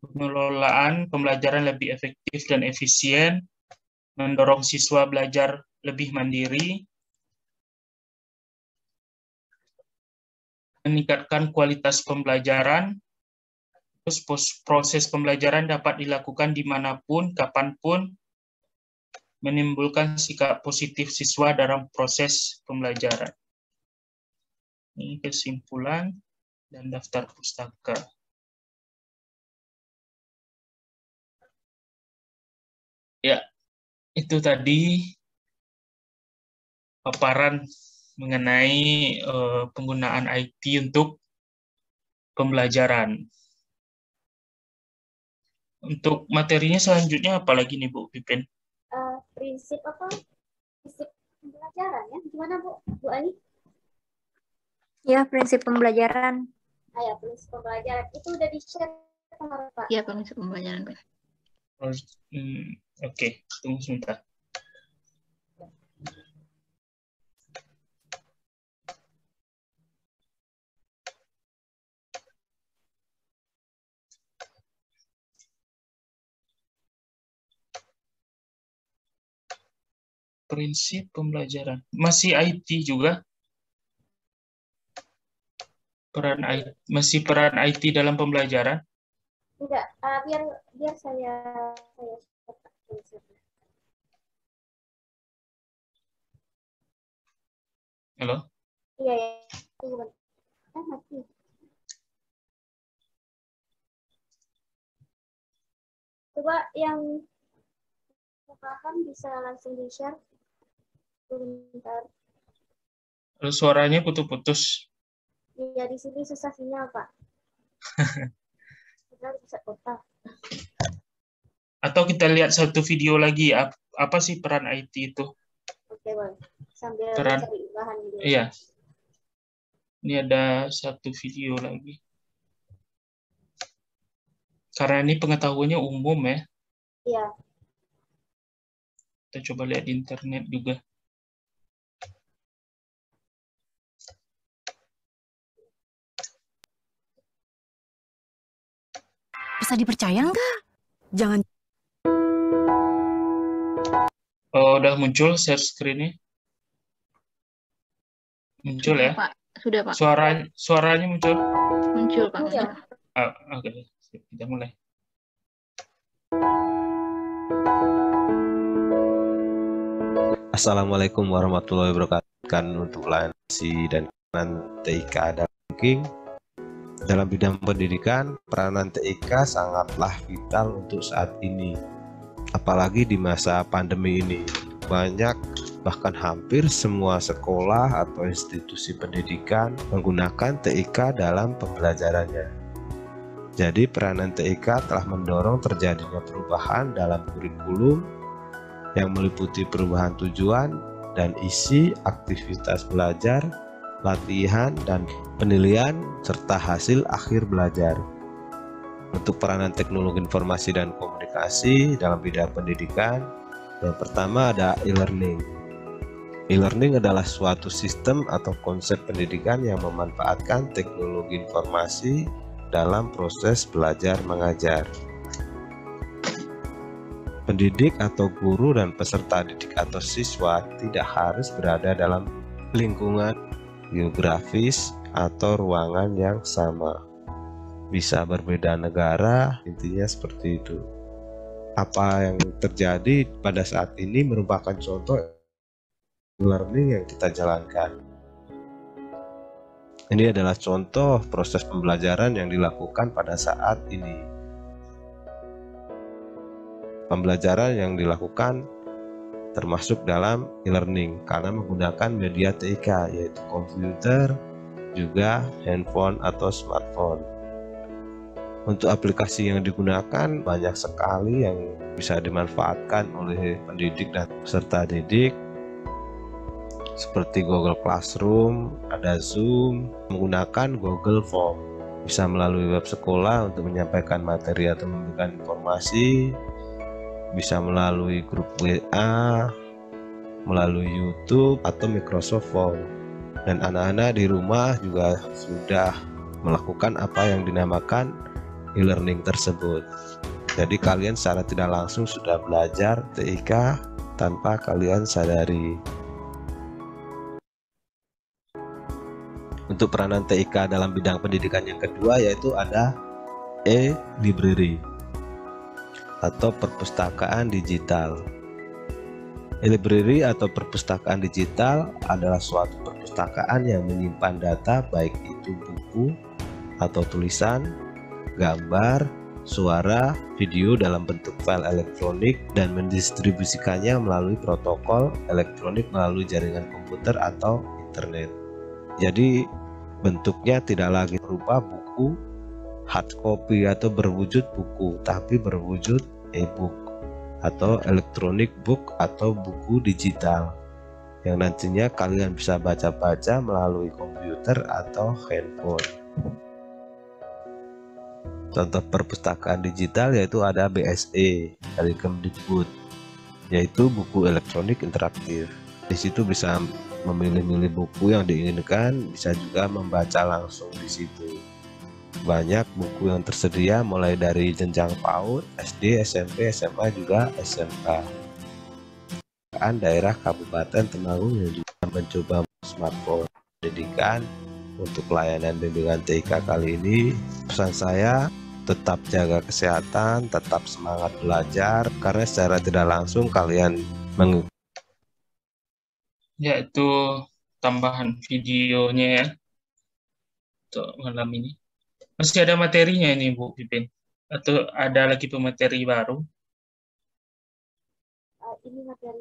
Pengelolaan pembelajaran lebih efektif dan efisien. Mendorong siswa belajar lebih mandiri. Meningkatkan kualitas pembelajaran. Terus proses pembelajaran dapat dilakukan dimanapun, kapanpun, menimbulkan sikap positif siswa dalam proses pembelajaran. Ini kesimpulan dan daftar pustaka. itu tadi paparan mengenai penggunaan IT untuk pembelajaran. Untuk materinya selanjutnya apa lagi nih Bu Pipin?
Prinsip pembelajaran ya? Gimana Bu Ani?
Ya, prinsip pembelajaran.
Ya, prinsip pembelajaran itu udah di-share kemarin Pak.
Ya, prinsip pembelajaran.
Oke, tunggu sebentar. Prinsip pembelajaran. Masih IT juga? Masih peran IT dalam pembelajaran?
Enggak, biar saya
Halo?
Iya, ya. Mati. Coba yang paham bisa langsung di-share. Bentar.
Suaranya putus-putus.
Iya, di sini susah sinyal, Pak. Kita bisa kota.
Atau kita lihat satu video lagi, apa sih peran IT itu?
Oke, Bang. Sambil
Peran,
cari bahan dulu.
iya. Ini ada satu video lagi. Karena ini pengetahuannya umum ya.
Iya.
Kita coba lihat di internet juga.
Bisa dipercaya nggak? Jangan.
Oh, udah muncul share screen-nya? Muncul
Sudah,
ya?
Pak. Sudah, Pak.
Suaranya muncul?
Muncul, Pak.
Iya.
Oke, kita mulai.
Assalamualaikum warahmatullahi wabarakatuh. Untuk lansi dan TIK dan ranking dalam bidang pendidikan, peranan TIK sangatlah vital untuk saat ini. Apalagi di masa pandemi ini, banyak bahkan hampir semua sekolah atau institusi pendidikan menggunakan TIK dalam pembelajarannya. Jadi peranan TIK telah mendorong terjadinya perubahan dalam kurikulum yang meliputi perubahan tujuan dan isi aktivitas belajar, latihan, dan penilaian, serta hasil akhir belajar. Untuk peranan teknologi informasi dan komunikasi dalam bidang pendidikan, yang pertama ada e-learning. E-learning adalah suatu sistem atau konsep pendidikan yang memanfaatkan teknologi informasi dalam proses belajar mengajar. Pendidik atau guru dan peserta didik atau siswa tidak harus berada dalam lingkungan geografis atau ruangan yang sama. Bisa berbeda negara, intinya seperti itu. Apa yang terjadi pada saat ini merupakan contoh learning yang kita jalankan. Ini adalah contoh proses pembelajaran yang dilakukan pada saat ini. Pembelajaran yang dilakukan termasuk dalam e-learning karena menggunakan media TIK yaitu komputer, juga handphone atau smartphone. Untuk aplikasi yang digunakan banyak sekali yang bisa dimanfaatkan oleh pendidik dan peserta didik, seperti Google Classroom, ada Zoom, menggunakan Google Form. Bisa melalui web sekolah untuk menyampaikan materi atau memberikan informasi, bisa melalui grup WA, melalui YouTube atau Microsoft Form. Dan anak-anak di rumah juga sudah melakukan apa yang dinamakan e-learning tersebut. Jadi kalian secara tidak langsung sudah belajar TIK tanpa kalian sadari. Untuk peranan TIK dalam bidang pendidikan yang kedua yaitu ada e-library atau perpustakaan digital. E-library atau perpustakaan digital adalah suatu perpustakaan yang menyimpan data baik itu buku atau tulisan, gambar, suara, video dalam bentuk file elektronik dan mendistribusikannya melalui protokol elektronik melalui jaringan komputer atau internet. Jadi bentuknya tidak lagi berupa buku hard copy atau berwujud buku, tapi berwujud e-book atau electronic book atau buku digital yang nantinya kalian bisa baca-baca melalui komputer atau handphone. Contoh perpustakaan digital yaitu ada BSE dari Kemdikbud, yaitu buku elektronik interaktif. Di situ bisa memilih-milih buku yang diinginkan, bisa juga membaca langsung di situ. Banyak buku yang tersedia mulai dari jenjang PAUD, SD, SMP, SMA juga SMK. Daerah Kabupaten Temanggung yang juga mencoba smartphone pendidikan untuk layanan bimbingan TIK kali ini. Pesan saya, tetap jaga kesehatan, tetap semangat belajar, karena secara tidak langsung kalian
Yaitu tambahan videonya ya untuk malam ini. Masih ada materinya ini Bu Pipin? Atau ada lagi pemateri baru?
Ini materi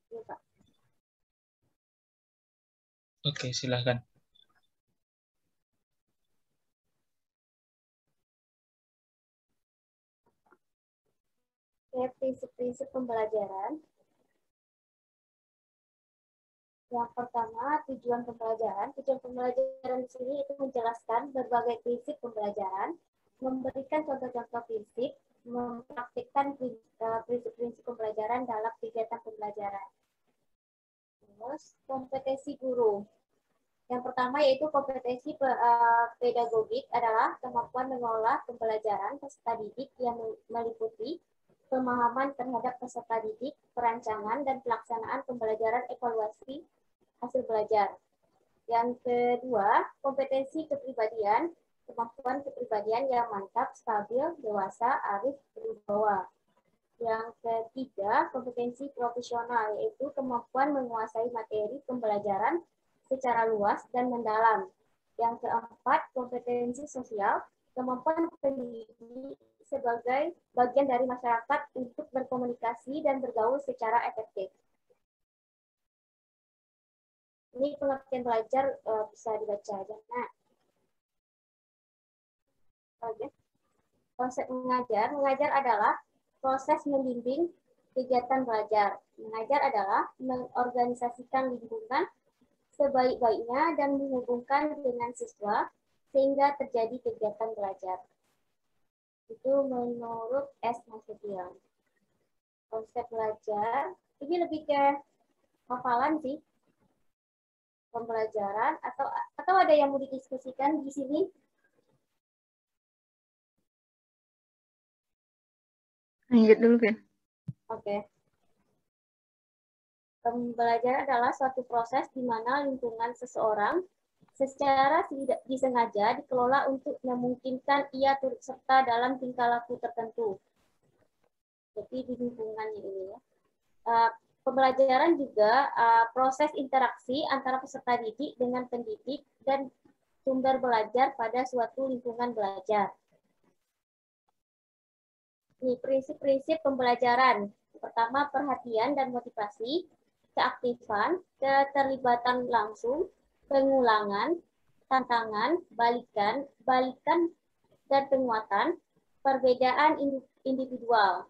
ya, Pak.
Oke, silahkan.
Prinsip-prinsip pembelajaran. Yang pertama, tujuan pembelajaran. Tujuan pembelajaran di sini itu menjelaskan berbagai prinsip pembelajaran, memberikan contoh-contoh prinsip, mempraktikkan prinsip-prinsip pembelajaran dalam kegiatan pembelajaran. Terus, kompetensi guru. Yang pertama yaitu kompetensi pedagogik adalah kemampuan mengolah pembelajaran peserta didik yang meliputi pemahaman terhadap peserta didik, perancangan dan pelaksanaan pembelajaran, evaluasi hasil belajar. Yang kedua, kompetensi kepribadian, kemampuan kepribadian yang mantap, stabil, dewasa, arif, berwibawa. Yang ketiga, kompetensi profesional, yaitu kemampuan menguasai materi pembelajaran secara luas dan mendalam. Yang keempat, kompetensi sosial, kemampuan pendidik sebagai bagian dari masyarakat untuk berkomunikasi dan bergaul secara efektif. Ini pengertian belajar bisa dibaca aja. Nah, oke. Konsep mengajar adalah proses membimbing kegiatan belajar. Mengajar adalah mengorganisasikan lingkungan sebaik-baiknya dan menghubungkan dengan siswa sehingga terjadi kegiatan belajar. Itu menurut S. Nasution. Konsep belajar ini lebih ke hafalan sih, pembelajaran atau ada yang mau didiskusikan di sini?
Lanjut dulu, Vin.
Oke. Pembelajaran adalah suatu proses di mana lingkungan seseorang secara tidak disengaja dikelola untuk memungkinkan ia turut serta dalam tingkah laku tertentu. Jadi di lingkungannya ini ya. Pembelajaran juga proses interaksi antara peserta didik dengan pendidik dan sumber belajar pada suatu lingkungan belajar. Ini prinsip-prinsip pembelajaran. Pertama, perhatian dan motivasi, keaktifan, keterlibatan langsung, pengulangan, tantangan, balikan dan penguatan, perbedaan individual.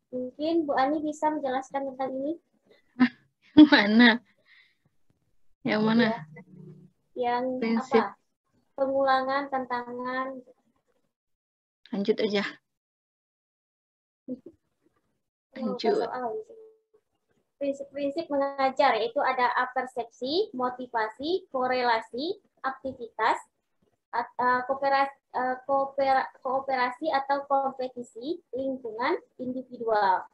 Mungkin Bu Ani bisa menjelaskan tentang ini?
Yang mana? Yang mana?
Yang
Prinsip.
apa? Pengulangan, tantangan.
Lanjut aja. Lanjut.
Prinsip-prinsip mengajar yaitu ada apersepsi, motivasi, korelasi, aktivitas, kooperasi atau kompetisi, lingkungan, individual.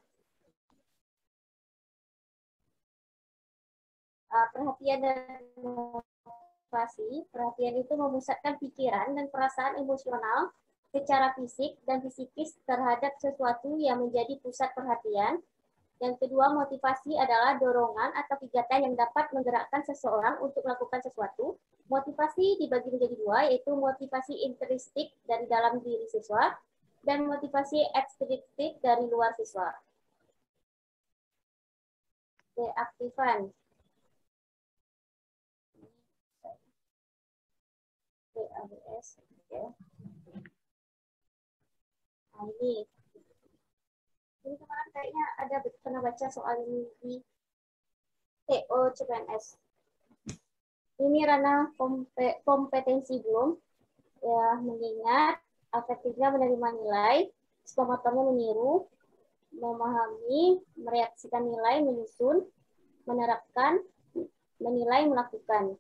Perhatian dan motivasi. Perhatian itu memusatkan pikiran dan perasaan emosional secara fisik dan psikis terhadap sesuatu yang menjadi pusat perhatian. Yang kedua, motivasi adalah dorongan atau kegiatan yang dapat menggerakkan seseorang untuk melakukan sesuatu. Motivasi dibagi menjadi dua, yaitu motivasi intrinsik dari dalam diri siswa dan motivasi ekstrinsik dari luar siswa. Deaktifan. DABS. Oke. Nah, ini kemarin kayaknya ada pernah baca soal ini di TO CPNS. Ini ranah kompetensi belum, ya, mengingat, afektifnya menerima nilai, psikomotornya meniru, memahami, mereaksikan nilai, menyusun, menerapkan, menilai, melakukan.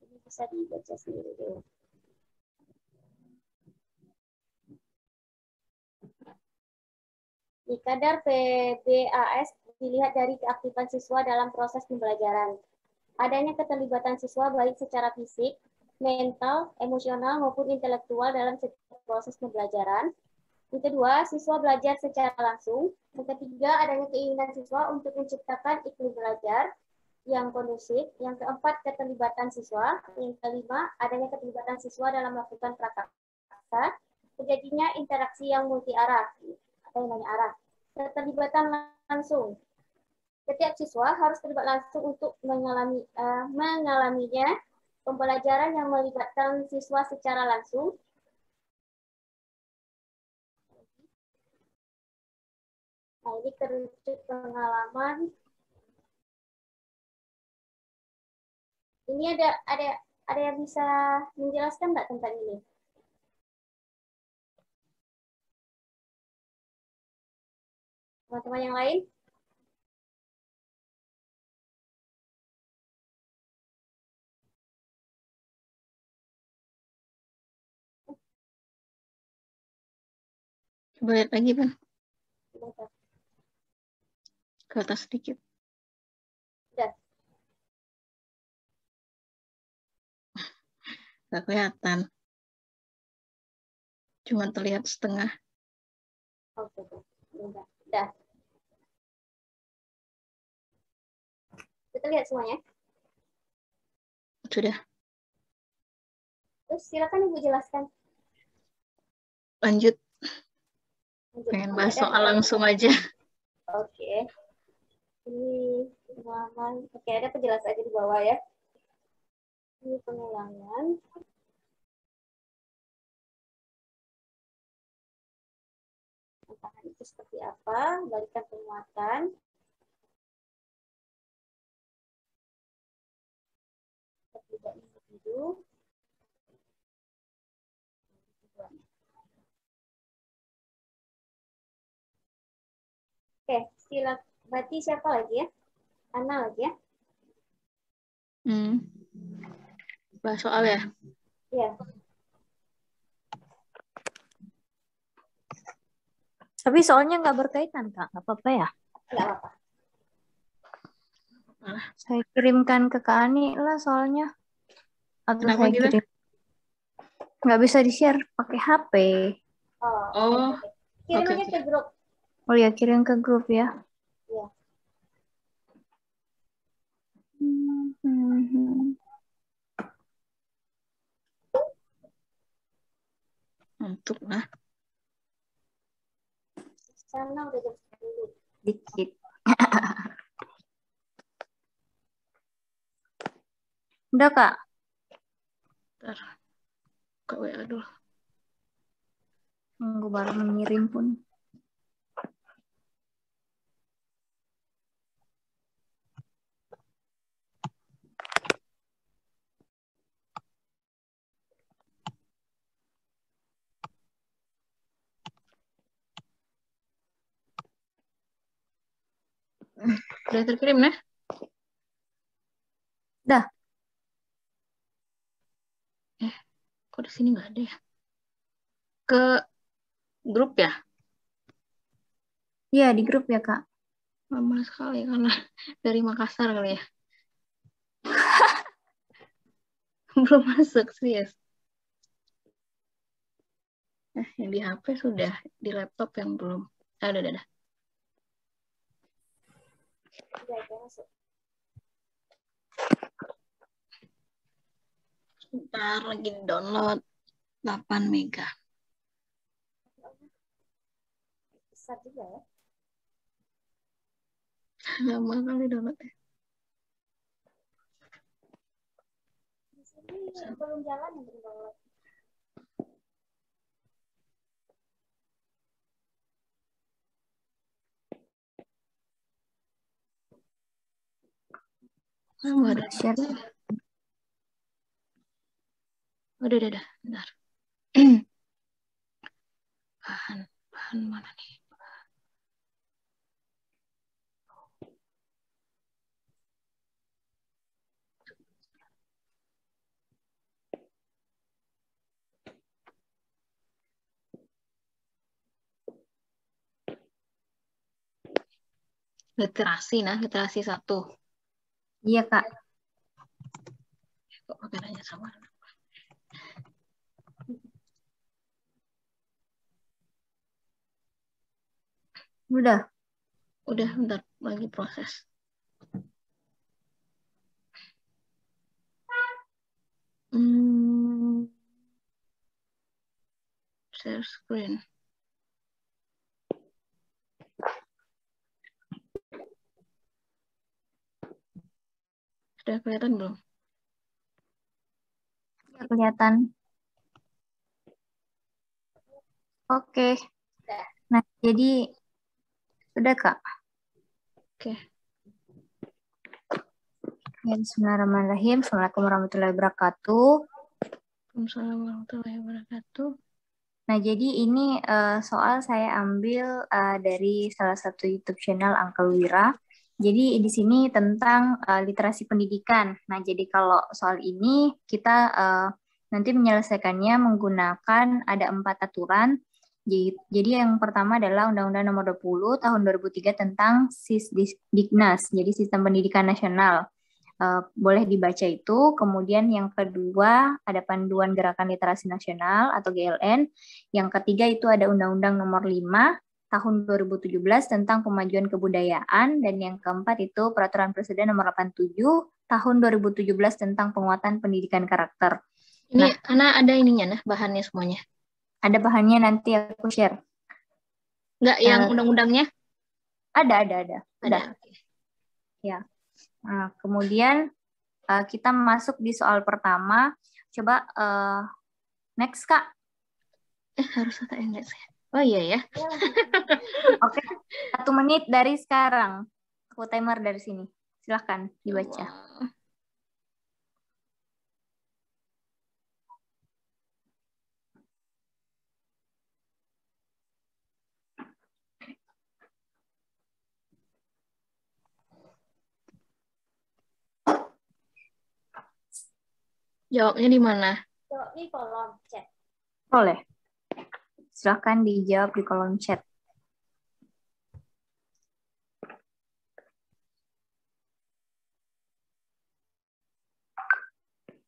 Ini bisa dibaca sendiri dulu. Di kadar PBAS dilihat dari keaktifan siswa dalam proses pembelajaran. Adanya keterlibatan siswa baik secara fisik, mental, emosional, maupun intelektual dalam setiap proses pembelajaran. Yang kedua, siswa belajar secara langsung. Yang ketiga, adanya keinginan siswa untuk menciptakan iklim belajar yang kondusif. Yang keempat, keterlibatan siswa. Yang kelima, adanya keterlibatan siswa dalam melakukan prakarya. Terjadinya interaksi yang multi arah. Arah. Keterlibatan langsung. Setiap siswa harus terlibat langsung untuk mengalaminya. Pembelajaran yang melibatkan siswa secara langsung. Nah, ini kerucut pengalaman. Ini ada yang bisa menjelaskan nggak tentang ini? Teman-teman yang lain?
Coba lihat lagi, Pan.
Sebentar.
Ke atas sedikit.
Udah.
Gak kelihatan. Cuma terlihat setengah.
Oke. Udah. Kita lihat semuanya.
Sudah.
Terus silakan Ibu jelaskan.
Lanjut.
Lanjut.
Pengen bahas soal langsung aja.
Oke. Ini pengalaman. Oke, ada penjelasan aja di bawah ya. Ini pengulangan. Tantangan itu seperti apa? Balikan penguatan. Tidak individu. Oke, sila berarti siapa lagi ya? Ana lagi ya?
Bahas soal ya?
Iya.
Tapi soalnya nggak berkaitan, Kak. Nggak apa-apa ya?
Nggak apa-apa.
Saya kirimkan ke Kak Ani lah soalnya. Atau
Kenapa
saya
gitu?
kirim. Nggak bisa di-share pakai HP.
Oh. Oke. Kirim aja ke grup.
Oh ya, kirim ke grup ya.
Iya.
Untuk lah.
Sana udah jam 10.
Dikit. Udah, Kak?
Ntar. Ke WA dulu.
Gue baru mengirim pun.
Udah terkirim ya?
Dah.
Kok di sini nggak ada ya? Ke grup ya?
Iya, di grup ya, Kak.
Lama sekali karena dari Makassar kali ya. Belum masuk, serius. Yang di HP sudah, di laptop yang belum. Udah.
Udah aja masuk.
Sebentar lagi download 8 mega.
Besar juga ya.
Lama kali download ya.
Di sini belum jalan yang download.
Nggak ada
Share.
Udah. Bentar. Bahan mana nih? Literasi 1.
Iya, Kak.
Kok kameranya sama?
Udah.
Udah, bentar lagi proses. Share screen. Sudah kelihatan belum?
Ya, kelihatan. Oke. Nah, jadi sudah, Kak.
Oke.
Ya, bismillahirrahmanirrahim. Assalamualaikum warahmatullahi wabarakatuh.
Waalaikumsalam warahmatullahi wabarakatuh.
Nah, jadi ini soal saya ambil dari salah satu YouTube channel Uncle Wira. Jadi di sini tentang literasi pendidikan. Nah, jadi kalau soal ini kita nanti menyelesaikannya menggunakan ada 4 aturan. Jadi yang pertama adalah Undang-Undang Nomor 20 Tahun 2003 tentang Sisdiknas, jadi Sistem Pendidikan Nasional. Boleh dibaca itu. Kemudian yang kedua ada Panduan Gerakan Literasi Nasional atau GLN. Yang ketiga itu ada Undang-Undang Nomor 5 Tahun 2017 tentang Pemajuan Kebudayaan, dan yang keempat itu Peraturan Presiden Nomor 87 Tahun 2017 tentang Penguatan Pendidikan Karakter.
Ini Ana ada ininya nah, bahannya semuanya.
Ada bahannya, nanti aku share.
Enggak yang undang-undangnya?
Ada.
Ada.
Ya. Nah, kemudian kita masuk di soal pertama. Coba next, Kak.
Harus kata Inggris ya? Oh iya ya.
Oke, 1 menit dari sekarang. Aku timer dari sini. Silahkan dibaca.
Jawabnya di mana?
Jawab di kolom chat.
Boleh. Silahkan dijawab di kolom chat.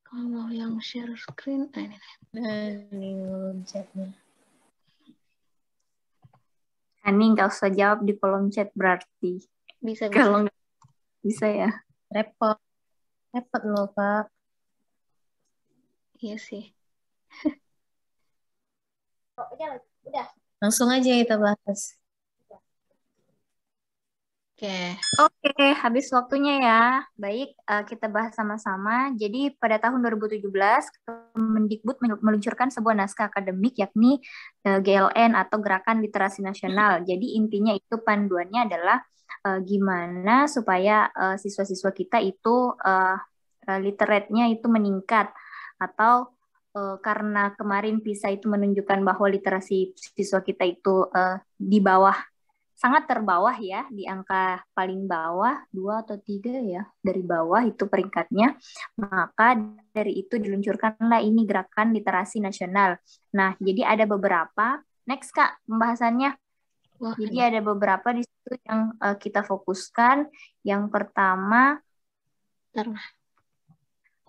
Kalau yang share screen, ini.
Ini kolom chatnya. Ini nggak usah jawab di kolom chat berarti.
Bisa.
Kalau nggak bisa ya. Repot loh, Kak.
Iya sih.
Udah.
Langsung aja kita bahas. Oke, habis waktunya ya. Baik, kita bahas sama-sama. Jadi pada tahun 2017, Kemendikbud meluncurkan sebuah naskah akademik yakni GLN atau Gerakan Literasi Nasional. Jadi intinya itu panduannya adalah gimana supaya siswa-siswa kita itu literate-nya itu meningkat, atau karena kemarin PISA itu menunjukkan bahwa literasi siswa kita itu di bawah, sangat terbawah ya, di angka paling bawah 2 atau 3 ya, dari bawah itu peringkatnya. Maka dari itu diluncurkanlah ini Gerakan Literasi Nasional. Nah, jadi ada beberapa, next Kak pembahasannya. Jadi ada beberapa di situ yang kita fokuskan. Yang pertama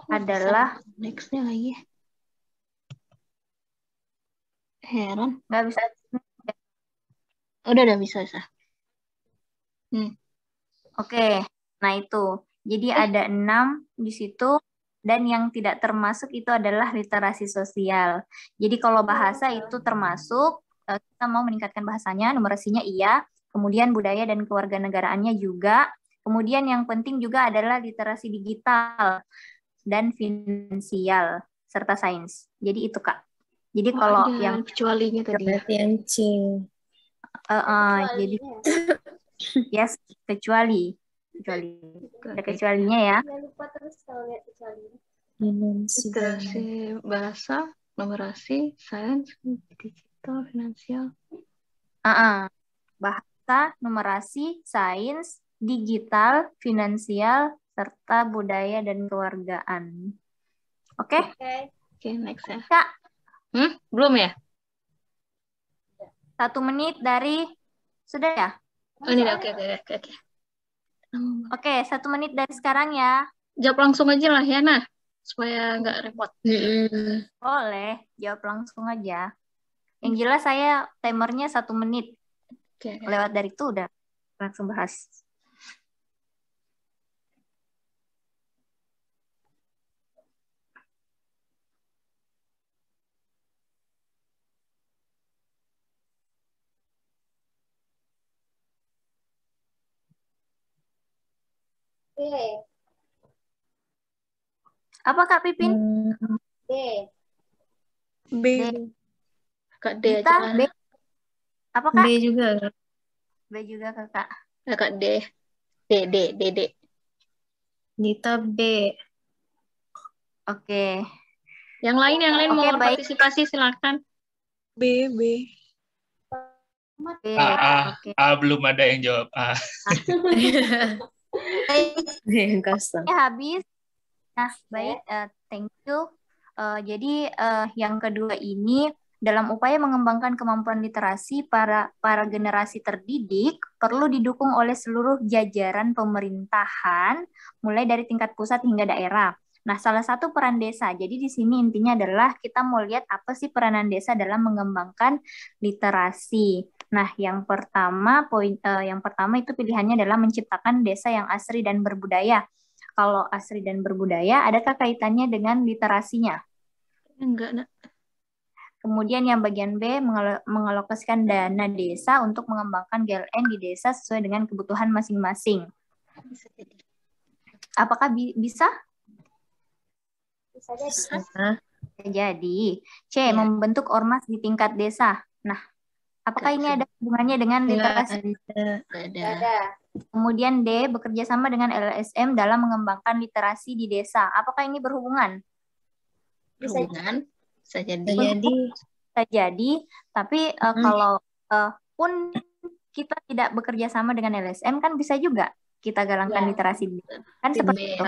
adalah
next-nya lagi. Heran.
nggak bisa.
Udah bisa.
Oke, nah itu. Jadi ada 6 di situ, dan yang tidak termasuk itu adalah literasi sosial. Jadi kalau bahasa itu termasuk, kita mau meningkatkan bahasanya, numerasinya iya, kemudian budaya dan kewarganegaraannya juga, kemudian yang penting juga adalah literasi digital dan finansial, serta sains. Jadi itu Kak. Jadi kalau
ada
yang
kecualinya tadi ya.
Berarti yang C.
jadi yes, kecuali ada kecualinya ya.
Jangan lupa terus kalau lihat kecuali.
Literasi bahasa, numerasi, sains, digital, finansial.
Bahasa, numerasi, sains, digital, finansial, serta budaya dan kewargaan. Oke?
Oke, next ya.
Kak,
Belum ya?
1 menit dari sudah ya?
Oh, ini oke.
Oke, 1 menit dari sekarang ya.
Jawab langsung aja lah ya, nah, supaya nggak repot.
Boleh, jawab langsung aja. Yang jelas saya timernya 1 menit.
Oke.
Lewat dari itu udah langsung bahas.
B.
Apa Kak Pipin?
B.
B.
Kak D
Dita,
aja.
B. Apa Kak?
B juga.
B juga Kakak.
Kak D. D.
Dita B.
Oke.
Yang lain
Oke,
mau
baik.
partisipasi silakan.
B.
B. Oke.
Belum ada yang jawab A.
Yang kosong.
Habis. Nah, baik. Thank you. Jadi yang kedua ini dalam upaya mengembangkan kemampuan literasi para generasi terdidik perlu didukung oleh seluruh jajaran pemerintahan mulai dari tingkat pusat hingga daerah. Nah, salah satu peran desa. Jadi di sini intinya adalah kita mau lihat apa sih peranan desa dalam mengembangkan literasi. Nah, yang pertama itu pilihannya adalah menciptakan desa yang asri dan berbudaya. Kalau asri dan berbudaya, adakah kaitannya dengan literasinya?
Enggak, nak.
Kemudian yang bagian B, mengalokasikan dana desa untuk mengembangkan GLN di desa sesuai dengan kebutuhan masing-masing. Apakah bisa?
Bisa
jadi. C, membentuk ormas di tingkat desa. Nah, apakah ini ada hubungannya dengan literasi?
ada.
Kemudian D, bekerja sama dengan LSM dalam mengembangkan literasi di desa. Apakah ini berhubungan?
Berhubungan? Bisa
jadi, tapi kalau pun kita tidak bekerja sama dengan LSM kan bisa juga kita galangkan literasi kan seperti itu.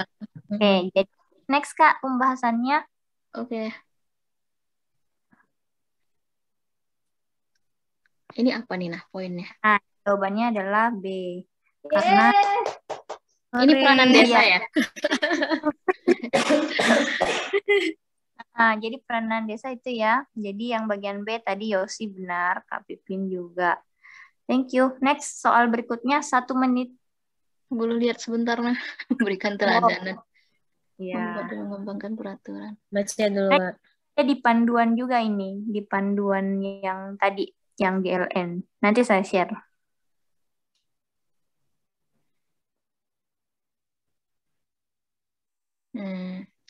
Oke, jadi next Kak pembahasannya.
Oke. Ini apa nih nah poinnya?
Nah, jawabannya adalah B. Karena
ini peranan desa ya.
Nah, jadi peranan desa itu ya. Jadi yang bagian B tadi Yosi benar, Kak Pipin juga. Thank you. Next, soal berikutnya 1 menit.
Boleh lihat sebentar nah. Berikan teladanan.
Iya.
Mengembangkan peraturan.
Baca dulu.
Di panduan juga ini, di panduan yang tadi, yang GLN. Nanti saya share.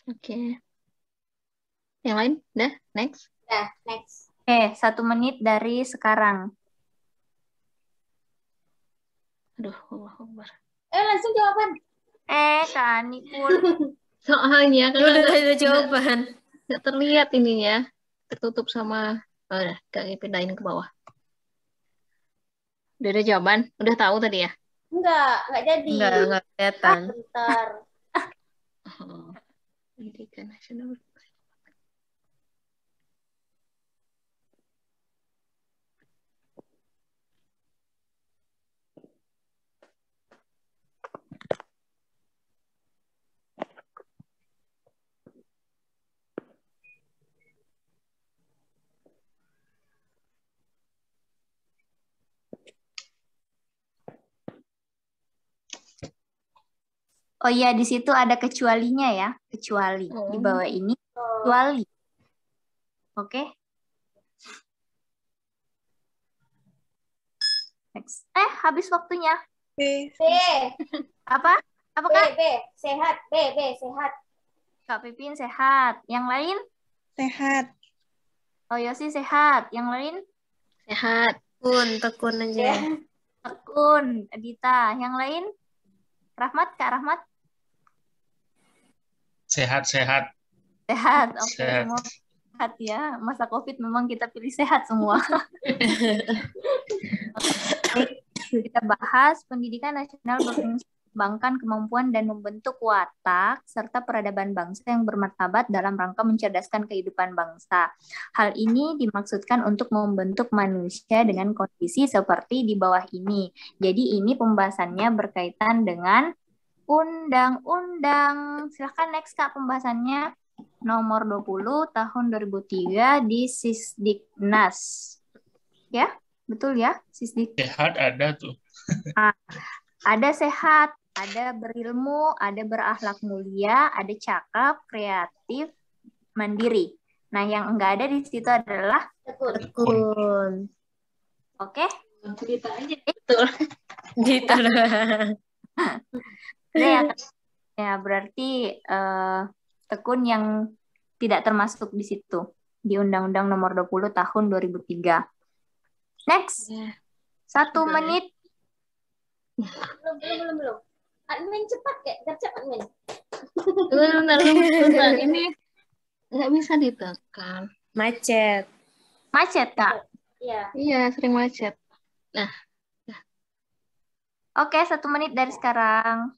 Oke. Yang lain? Dah, next.
Next.
1 menit dari sekarang.
Aduh, Allah Akbar.
Langsung jawaban.
Kak Ani pun.
Soalnya kan
ada jawaban.
Nggak terlihat ininya. Tertutup sama... udah, Kak pindahin ke bawah. Udah ada jawaban? Udah tahu tadi ya?
Enggak jadi.
Enggak kelihatan.
Bentar.
Pendidikan nasional.
Oh iya, di situ ada kecualinya ya, kecuali. Di bawah ini, kecuali. Oke, next. Habis waktunya.
B.
Apa? Apa,
B,
Kak?
B. Sehat. B, B. Sehat.
Kak Pipin sehat. Yang lain?
Sehat.
Oh, Yosi sehat. Yang lain?
Sehat. Tekun aja.
Ya.
Tekun, Adita. Yang lain? Rahmat, Kak Rahmat?
Sehat-sehat.
Sehat. Oke,
Sehat.
semua sehat ya. Masa COVID memang kita pilih sehat semua. Kita bahas pendidikan nasional berfungsi mengembangkan kemampuan dan membentuk watak serta peradaban bangsa yang bermartabat dalam rangka mencerdaskan kehidupan bangsa. Hal ini dimaksudkan untuk membentuk manusia dengan kondisi seperti di bawah ini. Jadi ini pembahasannya berkaitan dengan undang-undang. Silahkan next Kak pembahasannya. Nomor 20 tahun 2003 di Sisdiknas. Ya, betul ya?
Sehat ada tuh.
Ada sehat, ada berilmu, ada berakhlak mulia, ada cakap, kreatif, mandiri. Nah, yang enggak ada di situ adalah
Tekun.
oke?
Cerita aja. Betul.
Gitu.
Ya, berarti tekun yang tidak termasuk di situ di Undang-Undang Nomor 20 Tahun 2003. Next. 1 menit.
Belum. Admin cepat kayak gercep admin.
Bentar. Ini nggak bisa ditekan.
Macet.
Macet, Kak.
Iya.
Iya, sering macet.
Oke, 1 menit dari sekarang.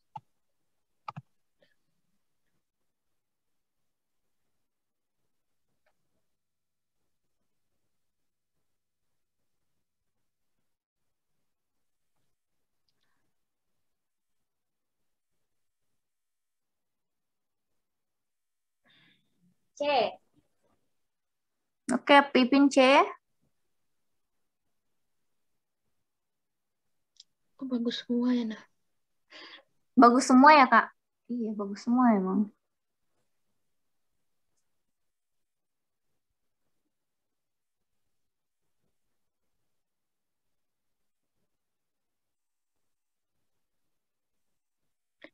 C.
Oke, Pipin C.
Oh, bagus semua ya, nah.
Bagus semua ya, Kak? Iya, bagus semua emang.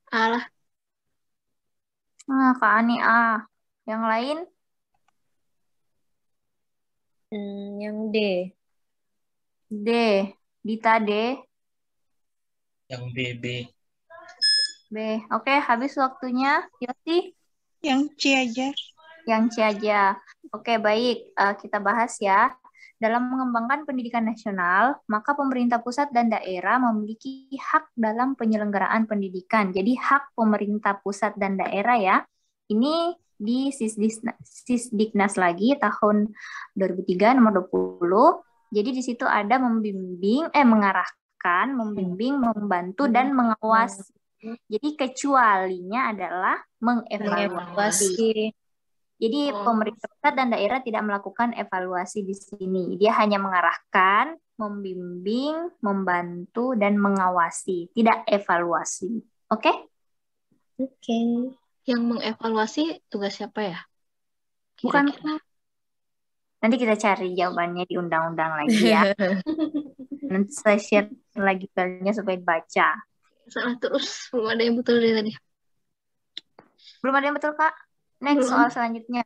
Alah,
Kak Ani A. Yang lain?
Yang D.
D. Dita D.
Yang BB.
B. Oke, habis waktunya. Yosi?
Yang C aja.
Yang C aja. Oke, baik. Kita bahas ya. Dalam mengembangkan pendidikan nasional, maka pemerintah pusat dan daerah memiliki hak dalam penyelenggaraan pendidikan. Jadi hak pemerintah pusat dan daerah ya. Ini di Sisdiknas lagi tahun 2003 nomor 20. Jadi di situ ada mengarahkan, membimbing, membantu dan mengawasi. Jadi kecualinya adalah mengevaluasi. Jadi pemerintah pusat dan daerah tidak melakukan evaluasi di sini. Dia hanya mengarahkan, membimbing, membantu, dan mengawasi. Tidak evaluasi. Oke?
Oke.
yang mengevaluasi tugas siapa ya?
Bukan.
Kira-kira.
Nanti kita cari jawabannya di undang-undang lagi ya. Nanti saya share lagi filenya supaya dibaca.
Salah terus, belum ada yang betul dari tadi.
Belum ada yang betul, Kak? Next,
Belum.
soal selanjutnya.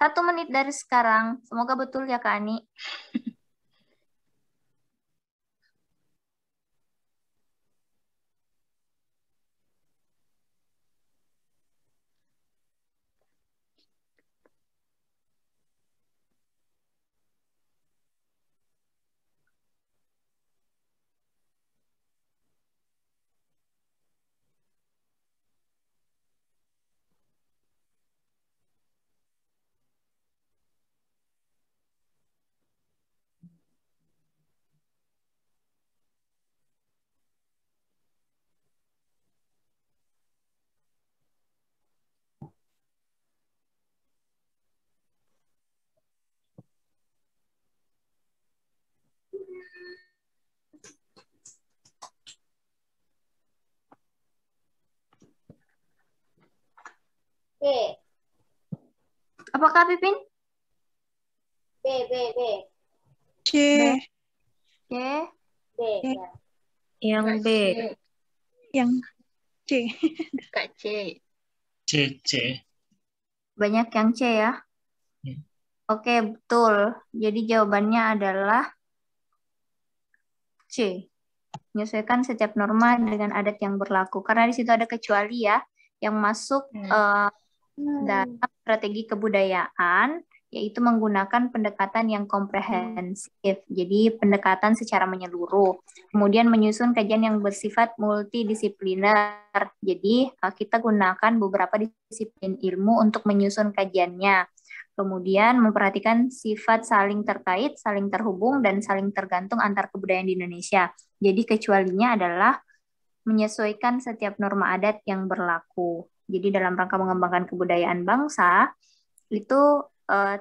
1 menit dari sekarang. Semoga betul ya, Kak Ani. Apakah Pipin?
B, B, B.
C.
C.
B, ya.
Yang B.
Yang C.
Kak C.
C, C.
Banyak yang C ya.
Hmm.
Oke, betul. Jadi jawabannya adalah C. Menyesuaikan setiap norma dengan adat yang berlaku. Karena di situ ada kecuali ya, yang masuk dalam strategi kebudayaan, yaitu menggunakan pendekatan yang komprehensif. Jadi pendekatan secara menyeluruh. Kemudian menyusun kajian yang bersifat multidisipliner. Jadi kita gunakan beberapa disiplin ilmu untuk menyusun kajiannya. Kemudian memperhatikan sifat saling terkait, saling terhubung, dan saling tergantung antar kebudayaan di Indonesia. Jadi kecualinya adalah menyesuaikan setiap norma adat yang berlaku. Jadi dalam rangka mengembangkan kebudayaan bangsa, itu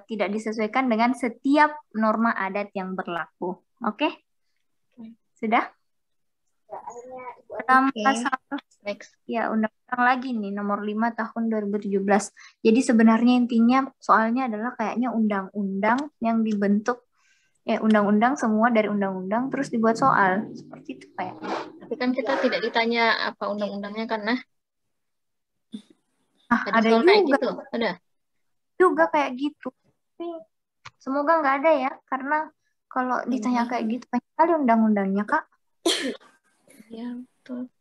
tidak disesuaikan dengan setiap norma adat yang berlaku. Oke? Sudah?
Ya, akhirnya Ibu
Pasal
Next.
ya undang-undang lagi nih nomor 5 tahun 2017. Jadi sebenarnya intinya soalnya adalah kayaknya undang-undang yang dibentuk undang-undang semua dari undang-undang terus dibuat soal. Seperti itu kayaknya.
Tapi kan kita tidak ditanya apa undang-undangnya karena ada
Ada
soal kayak
juga
gitu. Ada.
juga kayak gitu. Tapi semoga nggak ada ya, karena kalau ditanya kayak gitu banyak kali undang-undangnya, Kak.
Ya, betul.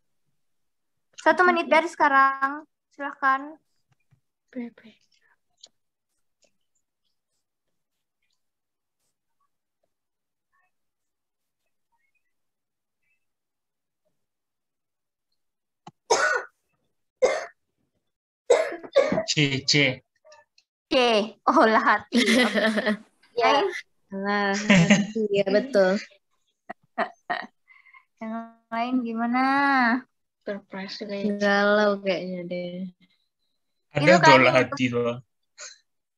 1 menit dari sekarang, silahkan.
PP.
C, C.
C, olah hati.
Ya,
Lah, iya betul.
Yang lain gimana?
Surprise juga ya.
Galau kayaknya deh.
Ada
Itu kan
olah hati tuh.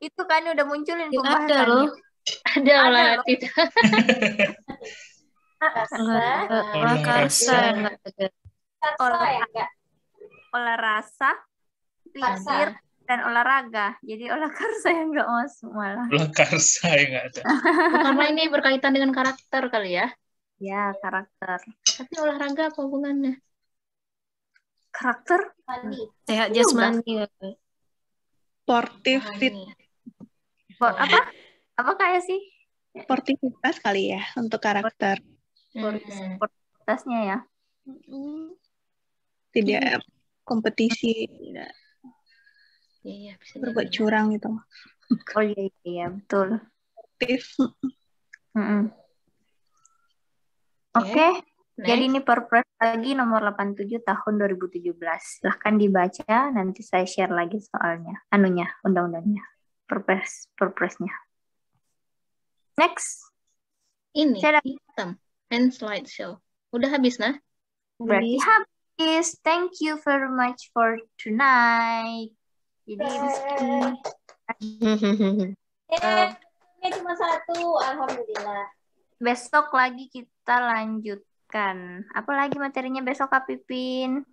Itu kan udah munculin
Ya, ada
pembahasannya.
loh.
Ada olah
loh.
hati.
rasa,
Olah karsa yang nggak ada.
rasa ya enggak?
Olah rasa, pikir, dan olahraga. Jadi olah karsa yang nggak masuk malah.
Olah karsa yang nggak ada.
Oh, karena ini berkaitan dengan karakter kali ya.
Ya, karakter.
Tapi olahraga apa hubungannya?
Karakter?
Mandi.
Sehat jasmani.
Sportif, fit,
Apa? Apa kayak sih?
sportivitas kali ya untuk karakter.
Sportivitasnya ya.
Tidak kompetisi, tidak
Iya, bisa
berbuat
jadi.
curang gitu.
Oh iya, betul.
Sportif.
Oke.
Next.
Jadi ini Perpres lagi nomor 87 tahun 2017. Silahkan dibaca, nanti saya share lagi soalnya. Undang-undangnya. Perpresnya. Next.
Ini
Saya
hitam. And slideshow. Udah habis, nah?
berarti habis. Thank you very much for tonight. Jadi
Ini cuma 1, alhamdulillah.
besok lagi kita lanjutkan. Apa lagi materinya besok, Kak Pipin?